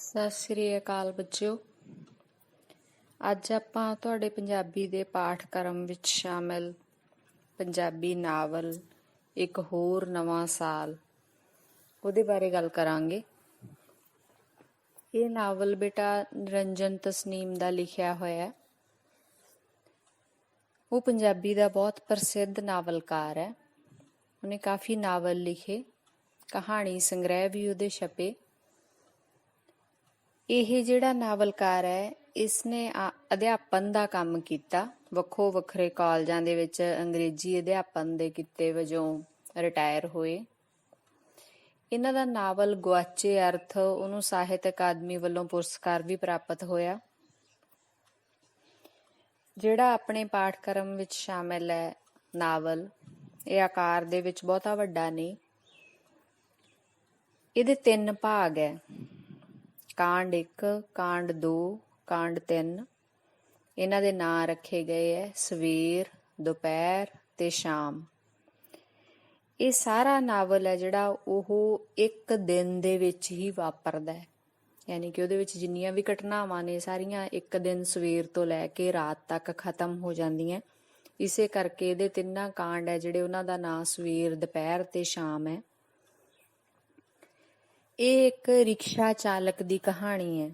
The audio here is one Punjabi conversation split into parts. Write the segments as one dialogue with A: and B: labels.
A: ਸਤਿ ਸ੍ਰੀ ਅਕਾਲ ਬੱਚਿਓ। ਅੱਜ ਆਪਾਂ ਤੁਹਾਡੇ ਪੰਜਾਬੀ ਦੇ ਪਾਠਕ੍ਰਮ ਵਿੱਚ ਸ਼ਾਮਿਲ ਪੰਜਾਬੀ ਨਾਵਲ ਇੱਕ ਹੋਰ ਨਵਾਂ ਸਾਲ ਉਹਦੇ ਬਾਰੇ ਗੱਲ ਕਰਾਂਗੇ। ਇਹ ਨਾਵਲ ਬੇਟਾ ਨਿਰੰਜਨ ਤਸਨੀਮ ਦਾ ਲਿਖਿਆ ਹੋਇਆ। ਉਹ ਪੰਜਾਬੀ ਦਾ ਬਹੁਤ ਪ੍ਰਸਿੱਧ ਨਾਵਲਕਾਰ ਹੈ। ਉਹਨੇ ਕਾਫੀ ਨਾਵਲ ਲਿਖੇ, ਕਹਾਣੀ ਸੰਗ੍ਰਹਿ ਵੀ ਉਹਦੇ ਛਪੇ। ਇਹ ਜਿਹੜਾ ਨਾਵਲਕਾਰ ਹੈ, ਇਸਨੇ ਅਧਿਆਪਨ ਦਾ ਕੰਮ ਕੀਤਾ। ਵੱਖੋ ਵੱਖਰੇ ਕਾਲਜਾਂ ਦੇ ਵਿੱਚ ਅੰਗਰੇਜ਼ੀ ਅਧਿਆਪਨ ਦੇ ਕਿੱਤੇ ਵਜੋਂ ਰਿਟਾਇਰ ਹੋਏ। ਇਹਨਾਂ ਦਾ ਨਾਵਲ ਗੁਆਚੇ ਅਰਥ ਉਹਨੂੰ ਸਾਹਿਤ ਅਕਾਦਮੀ ਵੱਲੋਂ ਪੁਰਸਕਾਰ ਵੀ ਪ੍ਰਾਪਤ ਹੋਇਆ। ਜਿਹੜਾ ਆਪਣੇ ਪਾਠਕ੍ਰਮ ਵਿੱਚ ਸ਼ਾਮਿਲ ਹੈ ਨਾਵਲ, ਇਹ ਆਕਾਰ ਦੇ ਵਿੱਚ ਬਹੁਤਾ ਵੱਡਾ ਨਹੀਂ। ਇਹਦੇ 3 ਭਾਗ ਹੈ, ਕਾਂਡ 1, ਕਾਂਡ 2, ਕਾਂਡ 3। ਇਹਨਾਂ ਦੇ ਨਾਂ ਰੱਖੇ ਗਏ ਹੈ ਸਵੇਰ, ਦੁਪਹਿਰ ਤੇ ਸ਼ਾਮ। ਇਹ ਸਾਰਾ ਨਾਵਲ ਹੈ ਜਿਹੜਾ ਉਹ ਇੱਕ ਦਿਨ ਦੇ ਵਿੱਚ ਹੀ ਵਾਪਰਦਾ ਹੈ, ਯਾਨੀ ਕਿ ਉਹਦੇ ਵਿੱਚ ਜਿੰਨੀਆਂ ਵੀ ਘਟਨਾਵਾਂ ਨੇ ਸਾਰੀਆਂ ਇੱਕ ਦਿਨ ਸਵੇਰ ਤੋਂ ਲੈ ਕੇ ਰਾਤ ਤੱਕ ਖਤਮ ਹੋ ਜਾਂਦੀਆਂ। ਇਸੇ ਕਰਕੇ ਇਹਦੇ 3 ਕਾਂਡ ਹੈ ਜਿਹੜੇ ਉਹਨਾਂ ਦਾ ਨਾਂ ਸਵੇਰ, ਦੁਪਹਿਰ ਤੇ ਸ਼ਾਮ ਹੈ। ਇਹ ਇੱਕ ਰਿਕਸ਼ਾ ਚਾਲਕ ਦੀ ਕਹਾਣੀ ਹੈ।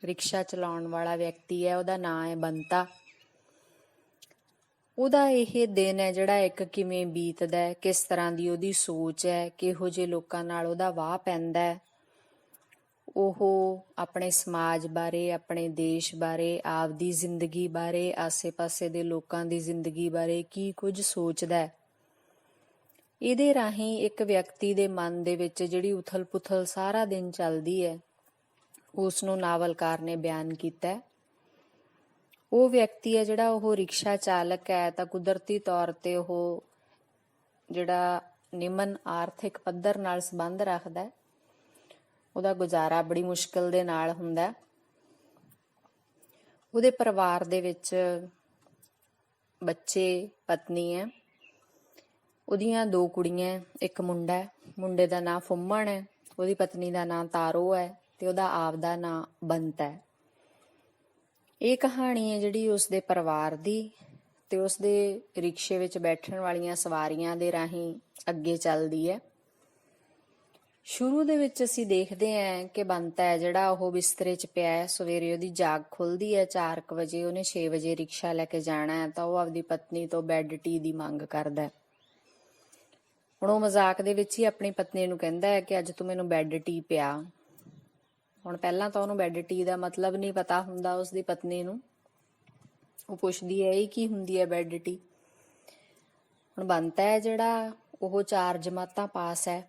A: ਰਿਕਸ਼ਾ ਚਲਾਉਣ ਵਾਲਾ ਵਿਅਕਤੀ ਹੈ, ਉਹਦਾ ਨਾਂ ਹੈ ਬੰਤਾ। ਉਹਦਾ ਇਹ ਦਿਨ ਹੈ ਜਿਹੜਾ ਇੱਕ ਕਿਵੇਂ ਬੀਤਦਾ ਹੈ, ਕਿਸ ਤਰ੍ਹਾਂ ਦੀ ਉਹਦੀ ਸੋਚ ਹੈ, ਕਿਹੋ ਜਿਹੇ ਲੋਕਾਂ ਨਾਲ ਉਹਦਾ ਵਾਹ ਪੈਂਦਾ ਹੈ। ਉਹ ਆਪਣੇ ਸਮਾਜ ਬਾਰੇ, ਆਪਣੇ ਦੇਸ਼ ਬਾਰੇ, ਆਪਦੀ ਜ਼ਿੰਦਗੀ ਬਾਰੇ, ਆਸੇ-ਪਾਸੇ ਦੇ ਲੋਕਾਂ ਦੀ ਜ਼ਿੰਦਗੀ ਬਾਰੇ ਕੀ ਕੁਝ ਸੋਚਦਾ ਹੈ। ਇਹਦੇ ਰਾਹੀਂ ਇੱਕ ਵਿਅਕਤੀ ਦੇ ਮਨ ਦੇ ਵਿੱਚ ਜਿਹੜੀ ਉਥਲ-ਪੁਥਲ ਸਾਰਾ ਦਿਨ ਚੱਲਦੀ ਹੈ, ਉਸ ਨੂੰ ਨਾਵਲਕਾਰ ਨੇ ਬਿਆਨ ਕੀਤਾ। ਉਹ ਵਿਅਕਤੀ ਹੈ ਜਿਹੜਾ ਉਹ ਰਿਕਸ਼ਾ ਚਾਲਕ ਹੈ, ਤਾਂ ਕੁਦਰਤੀ ਤੌਰ ਤੇ ਉਹ ਜਿਹੜਾ ਨਿਮਨ ਆਰਥਿਕ ਪੱਧਰ ਨਾਲ ਸੰਬੰਧ ਰੱਖਦਾ, ਉਹਦਾ ਗੁਜ਼ਾਰਾ ਬੜੀ ਮੁਸ਼ਕਿਲ ਦੇ ਨਾਲ ਹੁੰਦਾ। ਉਹਦੇ ਪਰਿਵਾਰ ਦੇ ਵਿੱਚ ਬੱਚੇ, ਪਤਨੀ ਹੈ, ਉਹਦੀਆਂ 2 ਕੁੜੀਆਂ, ਇੱਕ ਮੁੰਡਾ ਹੈ। ਮੁੰਡੇ ਦਾ ਨਾਂ ਫੁੰਮਣ ਹੈ, ਉਹਦੀ ਪਤਨੀ ਦਾ ਨਾਂ ਤਾਰੋ ਹੈ ਤੇ ਉਹਦਾ ਆਪ ਦਾ ਨਾਂ ਬੰਤਾ ਹੈ। ਇਹ ਕਹਾਣੀ ਹੈ ਜਿਹੜੀ ਉਸਦੇ ਪਰਿਵਾਰ ਦੀ ਤੇ ਉਸਦੇ ਰਿਕਸ਼ੇ ਵਿੱਚ ਬੈਠਣ ਵਾਲੀਆਂ ਸਵਾਰੀਆਂ ਦੇ ਰਾਹੀਂ ਅੱਗੇ ਚੱਲਦੀ ਹੈ। ਸ਼ੁਰੂ ਦੇ ਵਿੱਚ ਅਸੀਂ ਦੇਖਦੇ ਹਾਂ ਕਿ ਬੰਤਾ ਹੈ ਜਿਹੜਾ ਉਹ ਬਿਸਤਰੇ 'ਚ ਪਿਆ ਹੈ। ਸਵੇਰੇ ਉਹਦੀ ਜਾਗ ਖੁੱਲਦੀ ਹੈ 4 ਵਜੇ। ਉਹਨੇ 6 ਵਜੇ ਰਿਕਸ਼ਾ ਲੈ ਕੇ ਜਾਣਾ ਹੈ, ਤਾਂ ਉਹ ਆਪਦੀ ਪਤਨੀ ਤੋਂ ਬੈੱਡ ਟੀ ਦੀ ਮੰਗ ਕਰਦਾ। ਹੁਣ ਉਹ ਮਜ਼ਾਕ ਦੇ ਵਿੱਚ ਹੀ ਆਪਣੀ ਪਤਨੀ ਨੂੰ ਕਹਿੰਦਾ ਹੈ ਕਿ ਅੱਜ ਤੂੰ ਮੈਨੂੰ ਬੈੱਡ ਟੀ ਪਿਆ। ਹੁਣ ਪਹਿਲਾਂ ਤਾਂ ਉਹਨੂੰ ਬੈੱਡ ਟੀ ਦਾ ਮਤਲਬ ਨਹੀਂ ਪਤਾ ਹੁੰਦਾ ਉਸਦੀ ਪਤਨੀ ਨੂੰ। ਉਹ ਪੁੱਛਦੀ ਹੈ ਇਹ ਕੀ ਹੁੰਦੀ ਹੈ ਬੈੱਡ ਟੀ। ਹੁਣ ਬੰਤਾ ਹੈ ਜਿਹੜਾ ਉਹ 4 ਜਮਾਤਾਂ ਪਾਸ ਹੈ।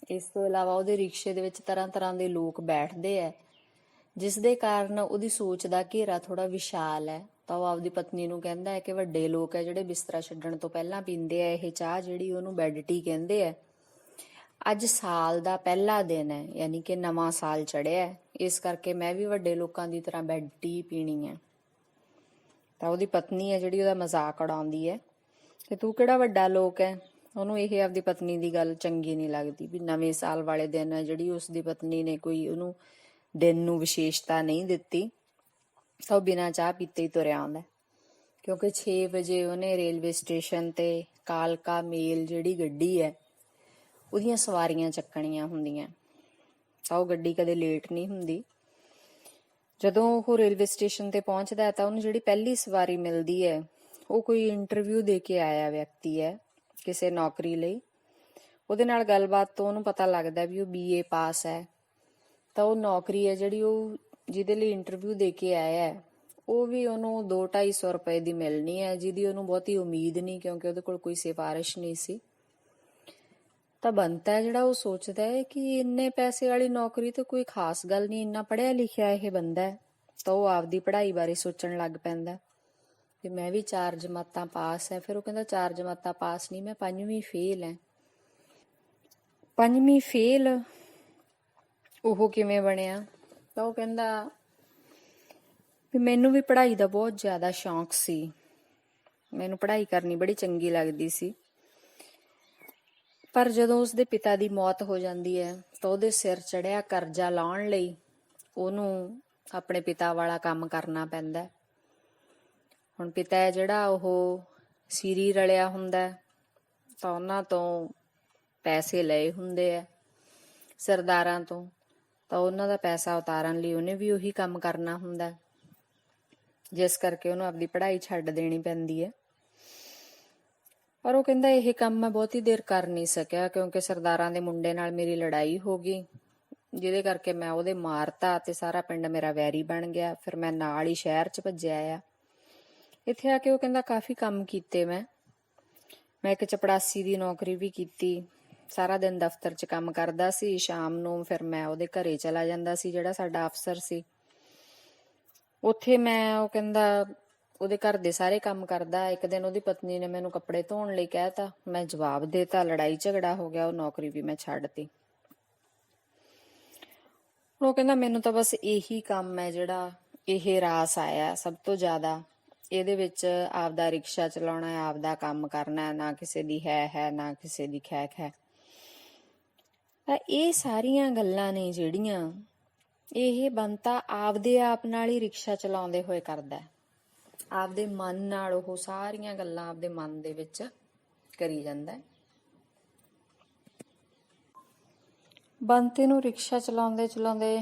A: ਇਸ ਤੋਂ ਇਲਾਵਾ ਉਹਦੇ ਰਿਕਸ਼ੇ ਦੇ ਵਿੱਚ ਤਰ੍ਹਾਂ ਦੇ ਲੋਕ ਬੈਠਦੇ ਹੈ, ਜਿਸ ਦੇ ਕਾਰਨ ਉਹਦੀ ਸੋਚ ਦਾ ਘੇਰਾ ਥੋੜਾ ਵਿਸ਼ਾਲ ਹੈ। ਤਾਂ ਉਹ ਆਪਦੀ ਪਤਨੀ ਨੂੰ ਕਹਿੰਦਾ ਹੈ ਕਿ ਵੱਡੇ ਲੋਕ ਹੈ ਜਿਹੜੇ ਬਿਸਤਰਾ ਛੱਡਣ ਤੋਂ ਪਹਿਲਾਂ ਪੀਂਦੇ ਆ ਇਹ ਚਾਹ, ਜਿਹੜੀ ਉਹਨੂੰ ਬੈੱਡ ਟੀ ਕਹਿੰਦੇ ਆ। ਅੱਜ ਸਾਲ ਦਾ ਪਹਿਲਾ ਦਿਨ ਹੈ, ਯਾਨੀ ਕਿ ਨਵਾਂ ਸਾਲ ਚੜਿਆ ਹੈ, ਇਸ ਕਰਕੇ ਮੈਂ ਵੀ ਵੱਡੇ ਲੋਕਾਂ ਦੀ ਤਰ੍ਹਾਂ ਬੈੱਡ ਟੀ ਪੀਣੀ ਹੈ। ਤਾਂ ਉਹਦੀ ਪਤਨੀ ਹੈ ਜਿਹੜੀ ਉਹਦਾ ਮਜ਼ਾਕ ਉਡਾਉਂਦੀ ਹੈ ਕਿ ਤੂੰ ਕਿਹੜਾ ਵੱਡਾ ਲੋਕ ਹੈ। ਉਹਨੂੰ ਇਹ ਆਪਦੀ ਪਤਨੀ ਦੀ ਗੱਲ ਚੰਗੀ ਨਹੀਂ ਲੱਗਦੀ ਵੀ ਨਵੇਂ ਸਾਲ ਵਾਲੇ ਦਿਨ ਹੈ ਜਿਹੜੀ ਉਸਦੀ ਪਤਨੀ ਨੇ ਕੋਈ ਉਹਨੂੰ ਦਿਨ ਨੂੰ ਵਿਸ਼ੇਸ਼ਤਾ ਨਹੀਂ ਦਿੱਤੀ, ਤਾਂ ਉਹ ਬਿਨਾਂ ਚਾਹ ਪੀਤੇ ਹੀ ਤੁਰਿਆ ਆਉਂਦਾ। ਕਿਉਂਕਿ 6 ਵਜੇ ਉਹਨੇ ਰੇਲਵੇ ਸਟੇਸ਼ਨ ਤੇ ਕਾਲਕਾ ਮੇਲ ਜਿਹੜੀ ਗੱਡੀ ਹੈ ਉਹਦੀਆਂ ਸਵਾਰੀਆਂ ਚੱਕਣੀਆਂ ਹੁੰਦੀਆਂ, ਤਾਂ ਉਹ ਗੱਡੀ ਕਦੇ ਲੇਟ ਨਹੀਂ ਹੁੰਦੀ। ਜਦੋਂ ਉਹ ਰੇਲਵੇ ਸਟੇਸ਼ਨ ਤੇ ਪਹੁੰਚਦਾ ਤਾਂ ਉਹਨੂੰ ਜਿਹੜੀ ਪਹਿਲੀ ਸਵਾਰੀ ਮਿਲਦੀ ਹੈ ਉਹ ਕੋਈ ਇੰਟਰਵਿਊ ਦੇ ਕੇ ਆਇਆ ਵਿਅਕਤੀ ਹੈ ਕਿਸੇ ਨੌਕਰੀ ਲਈ। ਉਹਦੇ ਨਾਲ ਗੱਲਬਾਤ ਤੋਂ ਉਹਨੂੰ ਪਤਾ ਲੱਗਦਾ ਵੀ ਉਹ BA ਪਾਸ ਹੈ। ਤਾਂ ਉਹ ਨੌਕਰੀ ਹੈ ਜਿਹੜੀ ਉਹ ਜਿਹਦੇ ਲਈ ਇੰਟਰਵਿਊ ਦੇ ਕੇ ਆਇਆ ਹੈ, ਉਹ ਵੀ ਉਹਨੂੰ 200-250 ਰੁਪਏ ਦੀ ਮਿਲਣੀ ਹੈ, ਜਿਹਦੀ ਉਹਨੂੰ ਬਹੁਤੀ ਉਮੀਦ ਨਹੀਂ, ਕਿਉਂਕਿ ਉਹਦੇ ਕੋਲ ਕੋਈ ਸਿਫਾਰਿਸ਼ ਨਹੀਂ ਸੀ। ਤਾਂ ਬੰਤਾ ਹੈ ਜਿਹੜਾ ਉਹ ਸੋਚਦਾ ਹੈ ਕਿ ਇੰਨੇ ਪੈਸੇ ਵਾਲੀ ਨੌਕਰੀ ਤਾਂ ਕੋਈ ਖਾਸ ਗੱਲ ਨਹੀਂ, ਇੰਨਾ ਪੜ੍ਹਿਆ ਲਿਖਿਆ ਇਹ ਬੰਦਾ ਹੈ। ਤਾਂ ਉਹ ਆਪਦੀ ਪੜ੍ਹਾਈ ਬਾਰੇ ਸੋਚਣ ਲੱਗ ਪੈਂਦਾ ਕਿ ਮੈਂ ਵੀ 4 ਜਮਾਤਾਂ ਪਾਸ ਹੈ। ਫਿਰ ਉਹ ਕਹਿੰਦਾ 4 ਜਮਾਤਾਂ ਪਾਸ ਨਹੀਂ, ਮੈਂ 5ਵੀਂ ਫੇਲ ਹੈ। 5ਵੀਂ ਫੇਲ ਉਹ ਕਿਵੇਂ ਬਣਿਆ? ਤਾਂ ਉਹ ਕਹਿੰਦਾ ਵੀ ਮੈਨੂੰ ਵੀ ਪੜ੍ਹਾਈ ਦਾ ਬਹੁਤ ਜ਼ਿਆਦਾ ਸ਼ੌਂਕ ਸੀ, ਮੈਨੂੰ ਪੜ੍ਹਾਈ ਕਰਨੀ ਬੜੀ ਚੰਗੀ ਲੱਗਦੀ ਸੀ, ਪਰ ਜਦੋਂ ਉਸਦੇ ਪਿਤਾ ਦੀ ਮੌਤ ਹੋ ਜਾਂਦੀ ਹੈ ਤਾਂ ਉਹਦੇ ਸਿਰ ਚੜਿਆ ਕਰਜ਼ਾ ਲਾਉਣ ਲਈ ਉਹਨੂੰ ਆਪਣੇ ਪਿਤਾ ਵਾਲਾ ਕੰਮ ਕਰਨਾ ਪੈਂਦਾ। ਹੁਣ ਪਿਤਾ ਹੈ ਜਿਹੜਾ ਉਹ ਸੀਰੀ ਰਲਿਆ ਹੁੰਦਾ, ਤਾਂ ਉਹਨਾਂ ਤੋਂ ਪੈਸੇ ਲਏ ਹੁੰਦੇ ਆ ਸਰਦਾਰਾਂ ਤੋਂ, ਤਾਂ ਉਹਨਾਂ ਦਾ ਪੈਸਾ ਉਤਾਰਨ ਲਈ ਉਹਨੇ ਵੀ ਉਹੀ ਕੰਮ ਕਰਨਾ ਹੁੰਦਾ, ਜਿਸ ਕਰਕੇ ਉਹਨੂੰ ਆਪਦੀ ਪੜ੍ਹਾਈ ਛੱਡ ਦੇਣੀ ਪੈਂਦੀ ਹੈ। ਪਰ ਉਹ ਕਹਿੰਦਾ ਇਹ ਕੰਮ ਮੈਂ ਬਹੁਤੀ ਦੇਰ ਕਰ ਨਹੀਂ ਸਕਿਆ, ਕਿਉਂਕਿ ਸਰਦਾਰਾਂ ਦੇ ਮੁੰਡੇ ਨਾਲ ਮੇਰੀ ਲੜਾਈ ਹੋ ਗਈ, ਜਿਹਦੇ ਕਰਕੇ ਮੈਂ ਉਹਦੇ ਮਾਰਤਾ ਤੇ ਸਾਰਾ ਪਿੰਡ ਮੇਰਾ ਵੈਰੀ ਬਣ ਗਿਆ। ਫਿਰ ਮੈਂ ਨਾਲ ਹੀ ਸ਼ਹਿਰ 'ਚ ਭੱਜਿਆ ਆ। ਇੱਥੇ ਆ ਕੇ ਉਹ ਕਹਿੰਦਾ ਕਾਫੀ ਕੰਮ ਕੀਤੇ ਮੈਂ ਇੱਕ ਚਪੜਾਸੀ ਦੀ ਨੌਕਰੀ ਵੀ ਕੀਤੀ। ਸਾਰਾ ਦਿਨ ਦਫ਼ਤਰ 'ਚ ਕੰਮ ਕਰਦਾ ਸੀ, ਸ਼ਾਮ ਨੂੰ ਫਿਰ ਮੈਂ ਉਹਦੇ ਘਰੇ ਚਲਾ ਜਾਂਦਾ ਸੀ, ਜਿਹੜਾ ਸਾਡਾ ਅਫਸਰ ਸੀ। ਉੱਥੇ ਮੈਂ, ਉਹ ਕਹਿੰਦਾ, ਉਹਦੇ ਘਰ ਦੇ ਸਾਰੇ ਕੰਮ ਕਰਦਾ। ਇੱਕ ਦਿਨ ਉਹਦੀ ਪਤਨੀ ਨੇ ਮੈਨੂੰ ਕੱਪੜੇ ਧੋਣ ਲਈ ਕਹਿਤਾ, ਮੈਂ ਜਵਾਬ ਦੇਤਾ, ਲੜਾਈ ਝਗੜਾ ਹੋ ਗਿਆ, ਉਹ ਨੌਕਰੀ ਵੀ ਮੈਂ ਛੱਡਤੀ। ਉਹ ਕਹਿੰਦਾ ਮੈਨੂੰ ਤਾਂ ਬਸ ਇਹੀ ਕੰਮ ਹੈ ਜਿਹੜਾ ਇਹ ਰਾਸ ਆਇਆ ਸਭ ਤੋਂ ਜ਼ਿਆਦਾ, ਇਹਦੇ ਵਿੱਚ ਆਪਦਾ ਰਿਕਸ਼ਾ ਚਲਾਉਣਾ ਹੈ, ਆਪਦਾ ਕੰਮ ਕਰਨਾ ਹੈ, ਨਾ ਕਿਸੇ ਦੀ ਹੈ ਨਾ ਕਿਸੇ ਦੀ ਖੈਖ ਹੈ। ਤਾਂ ਇਹ ਸਾਰੀਆਂ ਗੱਲਾਂ ਨੇ ਜਿਹੜੀਆਂ ਇਹ ਬੰਤਾ ਆਪਦੇ ਆਪ ਨਾਲ ਹੀ ਰਿਕਸ਼ਾ ਚਲਾਉਂਦੇ ਹੋਏ ਕਰਦਾ, ਆਪਦੇ ਮਨ ਨਾਲ ਉਹ ਸਾਰੀਆਂ ਗੱਲਾਂ ਆਪਦੇ ਮਨ ਦੇ ਵਿੱਚ ਕਰੀ ਜਾਂਦਾ। ਬੰਤੇ ਨੂੰ ਰਿਕਸ਼ਾ ਚਲਾਉਂਦੇ ਚਲਾਉਂਦੇ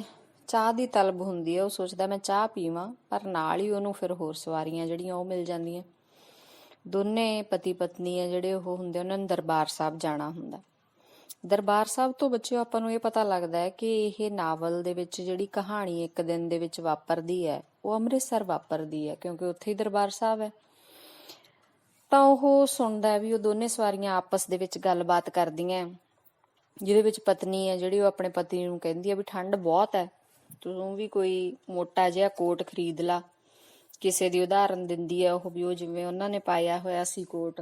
A: ਚਾਹ ਦੀ ਤਲਬ ਹੁੰਦੀ ਹੈ। ਉਹ ਸੋਚਦਾ ਮੈਂ ਚਾਹ ਪੀਵਾਂ, ਪਰ ਨਾਲ ਹੀ ਉਹਨੂੰ ਫਿਰ ਹੋਰ ਸਵਾਰੀਆਂ ਜਿਹੜੀਆਂ ਉਹ ਮਿਲ ਜਾਂਦੀਆਂ। ਦੋਨੇ ਪਤੀ ਪਤਨੀ ਹੈ ਜਿਹੜੇ ਉਹ ਹੁੰਦੇ, ਉਹਨਾਂ ਨੂੰ ਦਰਬਾਰ ਸਾਹਿਬ ਜਾਣਾ ਹੁੰਦਾ। ਦਰਬਾਰ ਸਾਹਿਬ ਤੋਂ ਬੱਚਿਓ ਆਪਾਂ ਨੂੰ ਇਹ ਪਤਾ ਲੱਗਦਾ ਹੈ ਕਿ ਇਹ ਨਾਵਲ ਦੇ ਵਿੱਚ ਜਿਹੜੀ ਕਹਾਣੀ ਇੱਕ ਦਿਨ ਦੇ ਵਿੱਚ ਵਾਪਰਦੀ ਹੈ, ਉਹ ਅੰਮ੍ਰਿਤਸਰ ਵਾਪਰਦੀ ਹੈ, ਕਿਉਂਕਿ ਉੱਥੇ ਹੀ ਦਰਬਾਰ ਸਾਹਿਬ ਹੈ। ਤਾਂ ਉਹ ਸੁਣਦਾ ਵੀ ਉਹ ਦੋਨੇ ਸਵਾਰੀਆਂ ਆਪਸ ਦੇ ਵਿੱਚ ਗੱਲਬਾਤ ਕਰਦੀਆਂ, ਜਿਹਦੇ ਵਿੱਚ ਪਤਨੀ ਹੈ ਜਿਹੜੀ ਉਹ ਆਪਣੇ ਪਤੀ ਨੂੰ ਕਹਿੰਦੀ ਹੈ ਵੀ ਠੰਡ ਬਹੁਤ ਹੈ, ਤੂੰ ਵੀ ਕੋਈ ਮੋਟਾ ਜਿਹਾ ਕੋਟ ਖਰੀਦ ਲਾ। ਕਿਸੇ ਦੀ ਉਦਾਹਰਨ ਦਿੰਦੀ ਹੈ ਉਹ ਵੀ ਉਹ ਜਿਵੇਂ ਉਹਨਾਂ ਨੇ ਪਾਇਆ ਹੋਇਆ ਸੀ ਕੋਟ।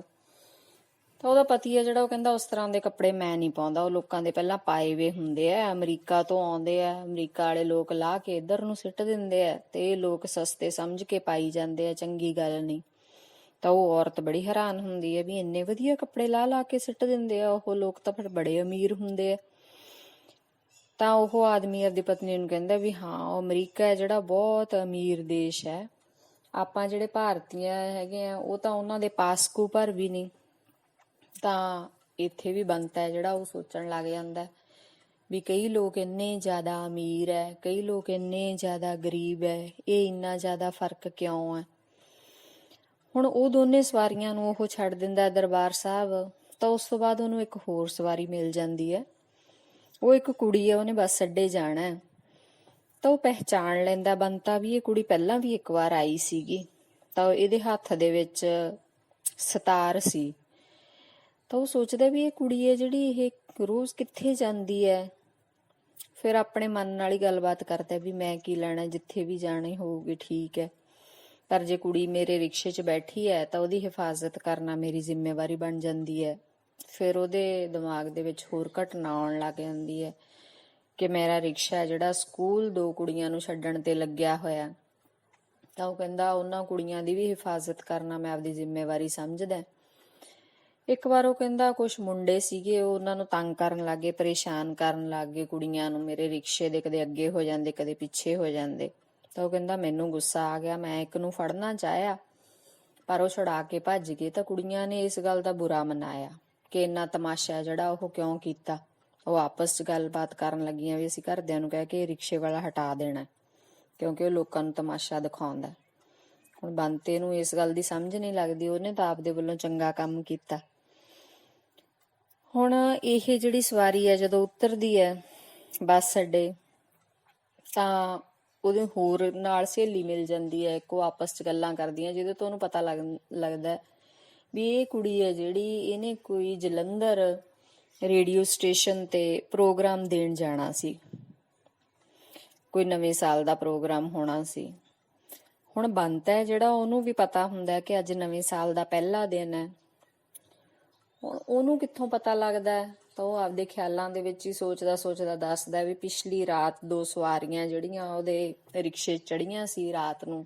A: ਤਾਂ ਉਹਦਾ ਪਤੀ ਹੈ ਜਿਹੜਾ ਉਹ ਕਹਿੰਦਾ ਉਸ ਤਰ੍ਹਾਂ ਦੇ ਕੱਪੜੇ ਮੈਂ ਨਹੀਂ ਪਾਉਂਦਾ, ਉਹ ਲੋਕਾਂ ਦੇ ਪਹਿਲਾਂ ਪਾਏ ਵੇ ਹੁੰਦੇ ਆ, ਅਮਰੀਕਾ ਤੋਂ ਆਉਂਦੇ ਆ, ਅਮਰੀਕਾ ਵਾਲੇ ਲੋਕ ਲਾ ਕੇ ਇੱਧਰ ਨੂੰ ਸਿੱਟ ਦਿੰਦੇ ਆ, ਤੇ ਇਹ ਲੋਕ ਸਸਤੇ ਸਮਝ ਕੇ ਪਾਈ ਜਾਂਦੇ ਆ, ਚੰਗੀ ਗੱਲ ਨਹੀਂ। ਤਾਂ ਉਹ ਔਰਤ ਬੜੀ ਹੈਰਾਨ ਹੁੰਦੀ ਹੈ ਵੀ ਇੰਨੇ ਵਧੀਆ ਕੱਪੜੇ ਲਾ ਕੇ ਸਿੱਟ ਦਿੰਦੇ ਆ ਉਹ ਲੋਕ, ਤਾਂ ਫਿਰ ਬੜੇ ਅਮੀਰ ਹੁੰਦੇ ਆ। ਤਾਂ ਉਹ ਆਦਮੀ ਆਪਦੀ ਪਤਨੀ ਨੂੰ ਕਹਿੰਦਾ ਵੀ ਹਾਂ, ਉਹ ਅਮਰੀਕਾ ਹੈ ਜਿਹੜਾ ਬਹੁਤ ਅਮੀਰ ਦੇਸ਼ ਹੈ, ਆਪਾਂ ਜਿਹੜੇ ਭਾਰਤੀय ਹੈਗੇ ਆ ਉਹ ਤਾਂ ਉਹਨਾਂ ਦੇ ਪਾਸਕੂ ਭਰ ਵੀ ਨਹੀਂ। ਤਾਂ ਇੱਥੇ ਵੀ ਬੰਤਾ ਹੈ ਜਿਹੜਾ ਉਹ ਸੋਚਣ ਲੱਗ ਜਾਂਦਾ ਵੀ ਕਈ ਲੋਕ ਇੰਨੇ ਜ਼ਿਆਦਾ ਅਮੀਰ ਹੈ, ਕਈ ਲੋਕ ਇੰਨੇ ਜ਼ਿਆਦਾ ਗਰੀਬ ਹੈ, ਇਹ ਇੰਨਾ ਜ਼ਿਆਦਾ ਫਰਕ ਕਿਉਂ ਹੈ। ਹੁਣ ਉਹ ਦੋਨੇ ਸਵਾਰੀਆਂ ਨੂੰ ਉਹ ਛੱਡ ਦਿੰਦਾ ਦਰਬਾਰ ਸਾਹਿਬ। ਤਾਂ ਉਸ ਤੋਂ ਬਾਅਦ ਉਹਨੂੰ ਇੱਕ ਹੋਰ ਸਵਾਰੀ ਮਿਲ ਜਾਂਦੀ ਹੈ, ਉਹ ਇੱਕ ਕੁੜੀ ਹੈ, ਉਹਨੇ ਬੱਸ ਅੱਡੇ ਜਾਣਾ ਹੈ। ਤਾਂ ਉਹ ਪਹਿਚਾਣ ਲੈਂਦਾ ਬੰਤਾ ਵੀ ਇਹ ਕੁੜੀ ਪਹਿਲਾਂ ਵੀ ਇੱਕ ਵਾਰ ਆਈ ਸੀਗੀ, ਤਾਂ ਇਹਦੇ ਹੱਥ ਦੇ ਵਿੱਚ ਸਤਾਰ ਸੀ। ਤਾਂ ਉਹ ਸੋਚਦਾ ਵੀ ਇਹ ਕੁੜੀ ਹੈ ਜਿਹੜੀ ਇਹ ਰੋਜ਼ ਕਿੱਥੇ ਜਾਂਦੀ ਹੈ। ਫਿਰ ਆਪਣੇ ਮਨ ਨਾਲ ਹੀ ਗੱਲਬਾਤ ਕਰਦਾ ਵੀ ਮੈਂ ਕੀ ਲੈਣਾ, ਜਿੱਥੇ ਵੀ ਜਾਣੀ ਹੋਊਗੀ ਠੀਕ ਹੈ, ਪਰ ਜੇ ਕੁੜੀ ਮੇਰੇ ਰਿਕਸ਼ੇ 'ਚ ਬੈਠੀ ਹੈ ਤਾਂ ਉਹਦੀ ਹਿਫਾਜ਼ਤ ਕਰਨਾ ਮੇਰੀ ਜ਼ਿੰਮੇਵਾਰੀ ਬਣ ਜਾਂਦੀ ਹੈ। ਫਿਰ ਉਹਦੇ ਦਿਮਾਗ ਦੇ ਵਿੱਚ ਹੋਰ ਘਟਨਾ ਆਉਣ ਲੱਗ ਜਾਂਦੀ ਹੈ ਕਿ ਮੇਰਾ ਰਿਕਸ਼ਾ ਜਿਹੜਾ ਸਕੂਲ 2 ਕੁੜੀਆਂ ਨੂੰ ਛੱਡਣ ਤੇ ਲੱਗਿਆ ਹੋਇਆ। ਤਾਂ ਉਹ ਕਹਿੰਦਾ ਉਹਨਾਂ ਕੁੜੀਆਂ ਦੀ ਵੀ ਹਿਫਾਜ਼ਤ ਕਰਨਾ ਮੈਂ ਆਪਦੀ ਜ਼ਿੰਮੇਵਾਰੀ ਸਮਝਦਾ। ਇੱਕ ਵਾਰ ਉਹ ਕਹਿੰਦਾ ਕੁਛ ਮੁੰਡੇ ਸੀਗੇ, ਉਹ ਉਹਨਾਂ ਨੂੰ ਤੰਗ ਕਰਨ ਲੱਗੇ, ਪਰੇਸ਼ਾਨ ਕਰਨ ਲੱਗੇ ਕੁੜੀਆਂ ਨੂੰ, ਮੇਰੇ ਰਿਕਸ਼ੇ ਦੇ ਕਦੇ ਅੱਗੇ ਹੋ ਜਾਂਦੇ ਕਦੇ ਪਿੱਛੇ ਹੋ ਜਾਂਦੇ। ਤਾਂ ਉਹ ਕਹਿੰਦਾ ਮੈਨੂੰ ਗੁੱਸਾ ਆ ਗਿਆ, ਮੈਂ ਇੱਕ ਨੂੰ ਫੜਨਾ ਚਾਹਿਆ ਪਰ ਉਹ ਛੁਡਾ ਕੇ ਭੱਜ ਗਏ। ਤਾਂ ਕੁੜੀਆਂ ਨੇ ਇਸ ਗੱਲ ਦਾ ਬੁਰਾ ਮਨਾਇਆ ਕਿ ਇੰਨਾ ਤਮਾਸ਼ਾ ਜਿਹੜਾ ਉਹ ਕਿਉਂ ਕੀਤਾ। ਉਹ ਆਪਸ 'ਚ ਗੱਲਬਾਤ ਕਰਨ ਲੱਗੀਆਂ ਵੀ ਅਸੀਂ ਘਰਦਿਆਂ ਨੂੰ ਕਹਿ ਕੇ ਰਿਕਸ਼ੇ ਵਾਲਾ ਹਟਾ ਦੇਣਾ, ਕਿਉਂਕਿ ਉਹ ਲੋਕਾਂ ਨੂੰ ਤਮਾਸ਼ਾ ਦਿਖਾਉਂਦਾ। ਹੁਣ ਬੰਤੇ ਨੂੰ ਇਸ ਗੱਲ ਦੀ ਸਮਝ ਨਹੀਂ ਲੱਗਦੀ, ਉਹਨੇ ਤਾਂ ਆਪਦੇ ਵੱਲੋਂ ਚੰਗਾ ਕੰਮ ਕੀਤਾ। ਹੁਣ ਇਹ ਜਿਹੜੀ ਸਵਾਰੀ ਹੈ ਜਦੋਂ ਉਤਰਦੀ ਹੈ ਬੱਸ ਅੱਡੇ, ਤਾਂ ਉਹਦੇ ਹੋਰ ਨਾਲ ਸਹੇਲੀ ਮਿਲ ਜਾਂਦੀ ਹੈ, ਇੱਕੋ ਆਪਸ 'ਚ ਗੱਲਾਂ ਕਰਦੀਆਂ, ਜਿਹਦੇ ਤੋਂ ਉਹਨੂੰ ਪਤਾ ਲੱਗਦਾ ਵੀ ਇਹ ਕੁੜੀ ਹੈ ਜਿਹੜੀ ਇਹਨੇ ਕੋਈ ਜਲੰਧਰ ਰੇਡੀਓ ਸਟੇਸ਼ਨ ਤੇ ਪ੍ਰੋਗਰਾਮ ਦੇਣ ਜਾਣਾ ਸੀ, ਕੋਈ ਨਵੇਂ ਸਾਲ ਦਾ ਪ੍ਰੋਗਰਾਮ ਹੋਣਾ ਸੀ। ਹੁਣ ਬੰਤਾ ਹੈ ਜਿਹੜਾ ਉਹਨੂੰ ਵੀ ਪਤਾ ਹੁੰਦਾ ਕਿ ਅੱਜ ਨਵੇਂ ਸਾਲ ਦਾ ਪਹਿਲਾ ਦਿਨ ਹੈ। ਹੁਣ ਉਹਨੂੰ ਕਿੱਥੋਂ ਪਤਾ ਲੱਗਦਾ, ਤਾਂ ਉਹ ਆਪਦੇ ਖਿਆਲਾਂ ਦੇ ਵਿੱਚ ਹੀ ਸੋਚਦਾ ਦੱਸਦਾ ਵੀ ਪਿਛਲੀ ਰਾਤ 2 ਸਵਾਰੀਆਂ ਜਿਹੜੀਆਂ ਉਹਦੇ ਰਿਕਸ਼ੇ ਚੜੀਆਂ ਸੀ ਰਾਤ ਨੂੰ,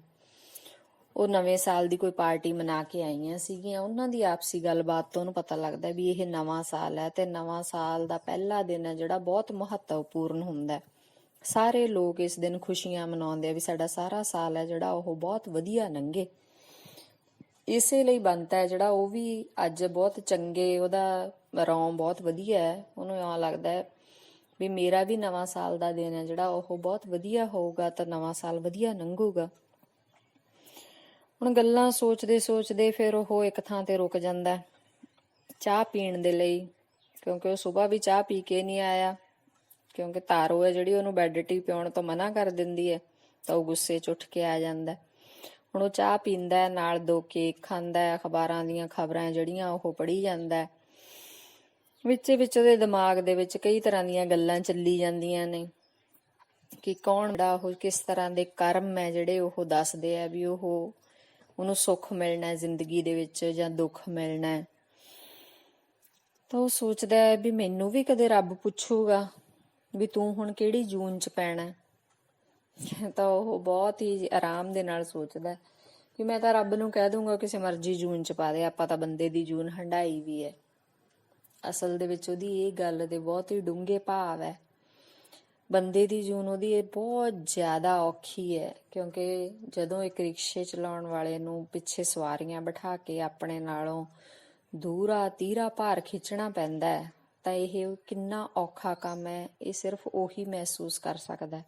A: ਉਹ ਨਵੇਂ ਸਾਲ ਦੀ ਕੋਈ ਪਾਰਟੀ ਮਨਾ ਕੇ ਆਈਆਂ ਸੀਗੀਆਂ। ਉਹਨਾਂ ਦੀ ਆਪਸੀ ਗੱਲਬਾਤ ਤੋਂ ਉਹਨੂੰ ਪਤਾ ਲੱਗਦਾ ਵੀ ਇਹ ਨਵਾਂ ਸਾਲ ਹੈ ਤੇ ਨਵਾਂ ਸਾਲ ਦਾ ਪਹਿਲਾ ਦਿਨ ਹੈ ਜਿਹੜਾ ਬਹੁਤ ਮਹੱਤਵਪੂਰਨ ਹੁੰਦਾ, ਸਾਰੇ ਲੋਕ ਇਸ ਦਿਨ ਖੁਸ਼ੀਆਂ ਮਨਾਉਂਦੇ ਆ ਵੀ ਸਾਡਾ ਸਾਰਾ ਸਾਲ ਹੈ ਜਿਹੜਾ ਉਹ ਬਹੁਤ ਵਧੀਆ ਲੰਘੇ। ਇਸੇ ਲਈ ਬੰਤਾ ਹੈ ਜਿਹੜਾ ਉਹ ਵੀ ਅੱਜ ਬਹੁਤ ਚੰਗੇ, ਉਹਦਾ ਰੌਂ ਬਹੁਤ ਵਧੀਆ ਹੈ, ਉਹਨੂੰ ਇਉਂ ਲੱਗਦਾ ਹੈ ਵੀ ਮੇਰਾ ਵੀ ਨਵਾਂ ਸਾਲ ਦਾ ਦਿਨ ਹੈ ਜਿਹੜਾ ਉਹ ਬਹੁਤ ਵਧੀਆ ਹੋਊਗਾ ਤਾਂ ਨਵਾਂ ਸਾਲ ਵਧੀਆ ਲੰਘੂਗਾ। ਹੁਣ ਗੱਲਾਂ ਸੋਚਦੇ ਸੋਚਦੇ ਫਿਰ ਉਹ ਇੱਕ ਥਾਂ ਤੇ ਰੁਕ ਜਾਂਦਾ ਚਾਹ ਪੀਣ ਦੇ ਲਈ, ਕਿਉਂਕਿ ਉਹ ਸੁਬਾਹ ਵੀ ਚਾਹ ਪੀ ਕੇ ਨਹੀਂ ਆਇਆ, ਕਿਉਂਕਿ ਤਾਰੋ ਹੈ ਜਿਹੜੀ ਉਹਨੂੰ ਬੈੱਡ ਟੀ ਪਿਉਣ ਤੋਂ ਮਨਾ ਕਰ ਦਿੰਦੀ ਹੈ ਤਾਂ ਉਹ ਗੁੱਸੇ 'ਚ ਉੱਠ ਕੇ ਆ ਜਾਂਦਾ। ਹੁਣ ਉਹ ਚਾਹ ਪੀਂਦਾ, ਨਾਲ 2 ਕੇਕ ਖਾਂਦਾ, ਅਖਬਾਰਾਂ ਦੀਆਂ ਖਬਰਾਂ ਜਿਹੜੀਆਂ ਉਹ ਪੜ੍ਹੀ ਜਾਂਦਾ। ਵਿੱਚ ਉਹਦੇ ਦਿਮਾਗ ਦੇ ਵਿੱਚ ਕਈ ਤਰ੍ਹਾਂ ਦੀਆਂ ਗੱਲਾਂ ਚੱਲੀ ਜਾਂਦੀਆਂ ਨੇ ਕਿ ਕੌਣ ਜਿਹੜਾ ਉਹ ਕਿਸ ਤਰ੍ਹਾਂ ਦੇ ਕਰਮ ਹੈ ਜਿਹੜੇ ਉਹ ਦੱਸਦੇ ਆ ਵੀ ਉਹਨੂੰ ਸੁੱਖ ਮਿਲਣਾ ਜ਼ਿੰਦਗੀ ਦੇ ਵਿੱਚ ਜਾਂ ਦੁੱਖ ਮਿਲਣਾ। ਤਾਂ ਉਹ ਸੋਚਦਾ ਹੈ ਵੀ ਮੈਨੂੰ ਵੀ ਕਦੇ ਰੱਬ ਪੁੱਛੂਗਾ ਵੀ ਤੂੰ ਹੁਣ ਕਿਹੜੀ ਜੂਨ 'ਚ ਪੈਣਾ। ਤਾਂ ਉਹ ਬਹੁਤ ਹੀ ਆਰਾਮ ਦੇ ਨਾਲ ਸੋਚਦਾ ਕਿ ਮੈਂ ਤਾਂ ਰੱਬ ਨੂੰ ਕਹਿ ਦੂੰਗਾ ਕਿਸੇ ਮਰਜ਼ੀ ਜੂਨ 'ਚ ਪਾ ਦੇ, ਆਪਾਂ ਤਾਂ ਬੰਦੇ ਦੀ ਜੂਨ ਹੰਢਾਈ ਵੀ ਹੈ। ਅਸਲ ਦੇ ਵਿੱਚ ਉਹਦੀ ਇਹ ਗੱਲ ਦੇ ਬਹੁਤ ਹੀ ਡੂੰਘੇ ਭਾਵ ਹੈ। ਬੰਦੇ ਦੀ ਜੂਨ ਉਹਦੀ ਇਹ ਬਹੁਤ ਜ਼ਿਆਦਾ ਔਖੀ ਹੈ, ਕਿਉਂਕਿ ਜਦੋਂ ਇੱਕ ਰਿਕਸ਼ੇ ਚਲਾਉਣ ਵਾਲੇ ਨੂੰ ਪਿੱਛੇ ਸਵਾਰੀਆਂ ਬਿਠਾ ਕੇ ਆਪਣੇ ਨਾਲੋਂ ਦੂਰਾ ਤੀਰਾ ਭਾਰ ਖਿੱਚਣਾ ਪੈਂਦਾ ਹੈ ਤਾਂ ਇਹ ਕਿੰਨਾ ਔਖਾ ਕੰਮ ਹੈ, ਇਹ ਸਿਰਫ ਉਹੀ ਮਹਿਸੂਸ ਕਰ ਸਕਦਾ।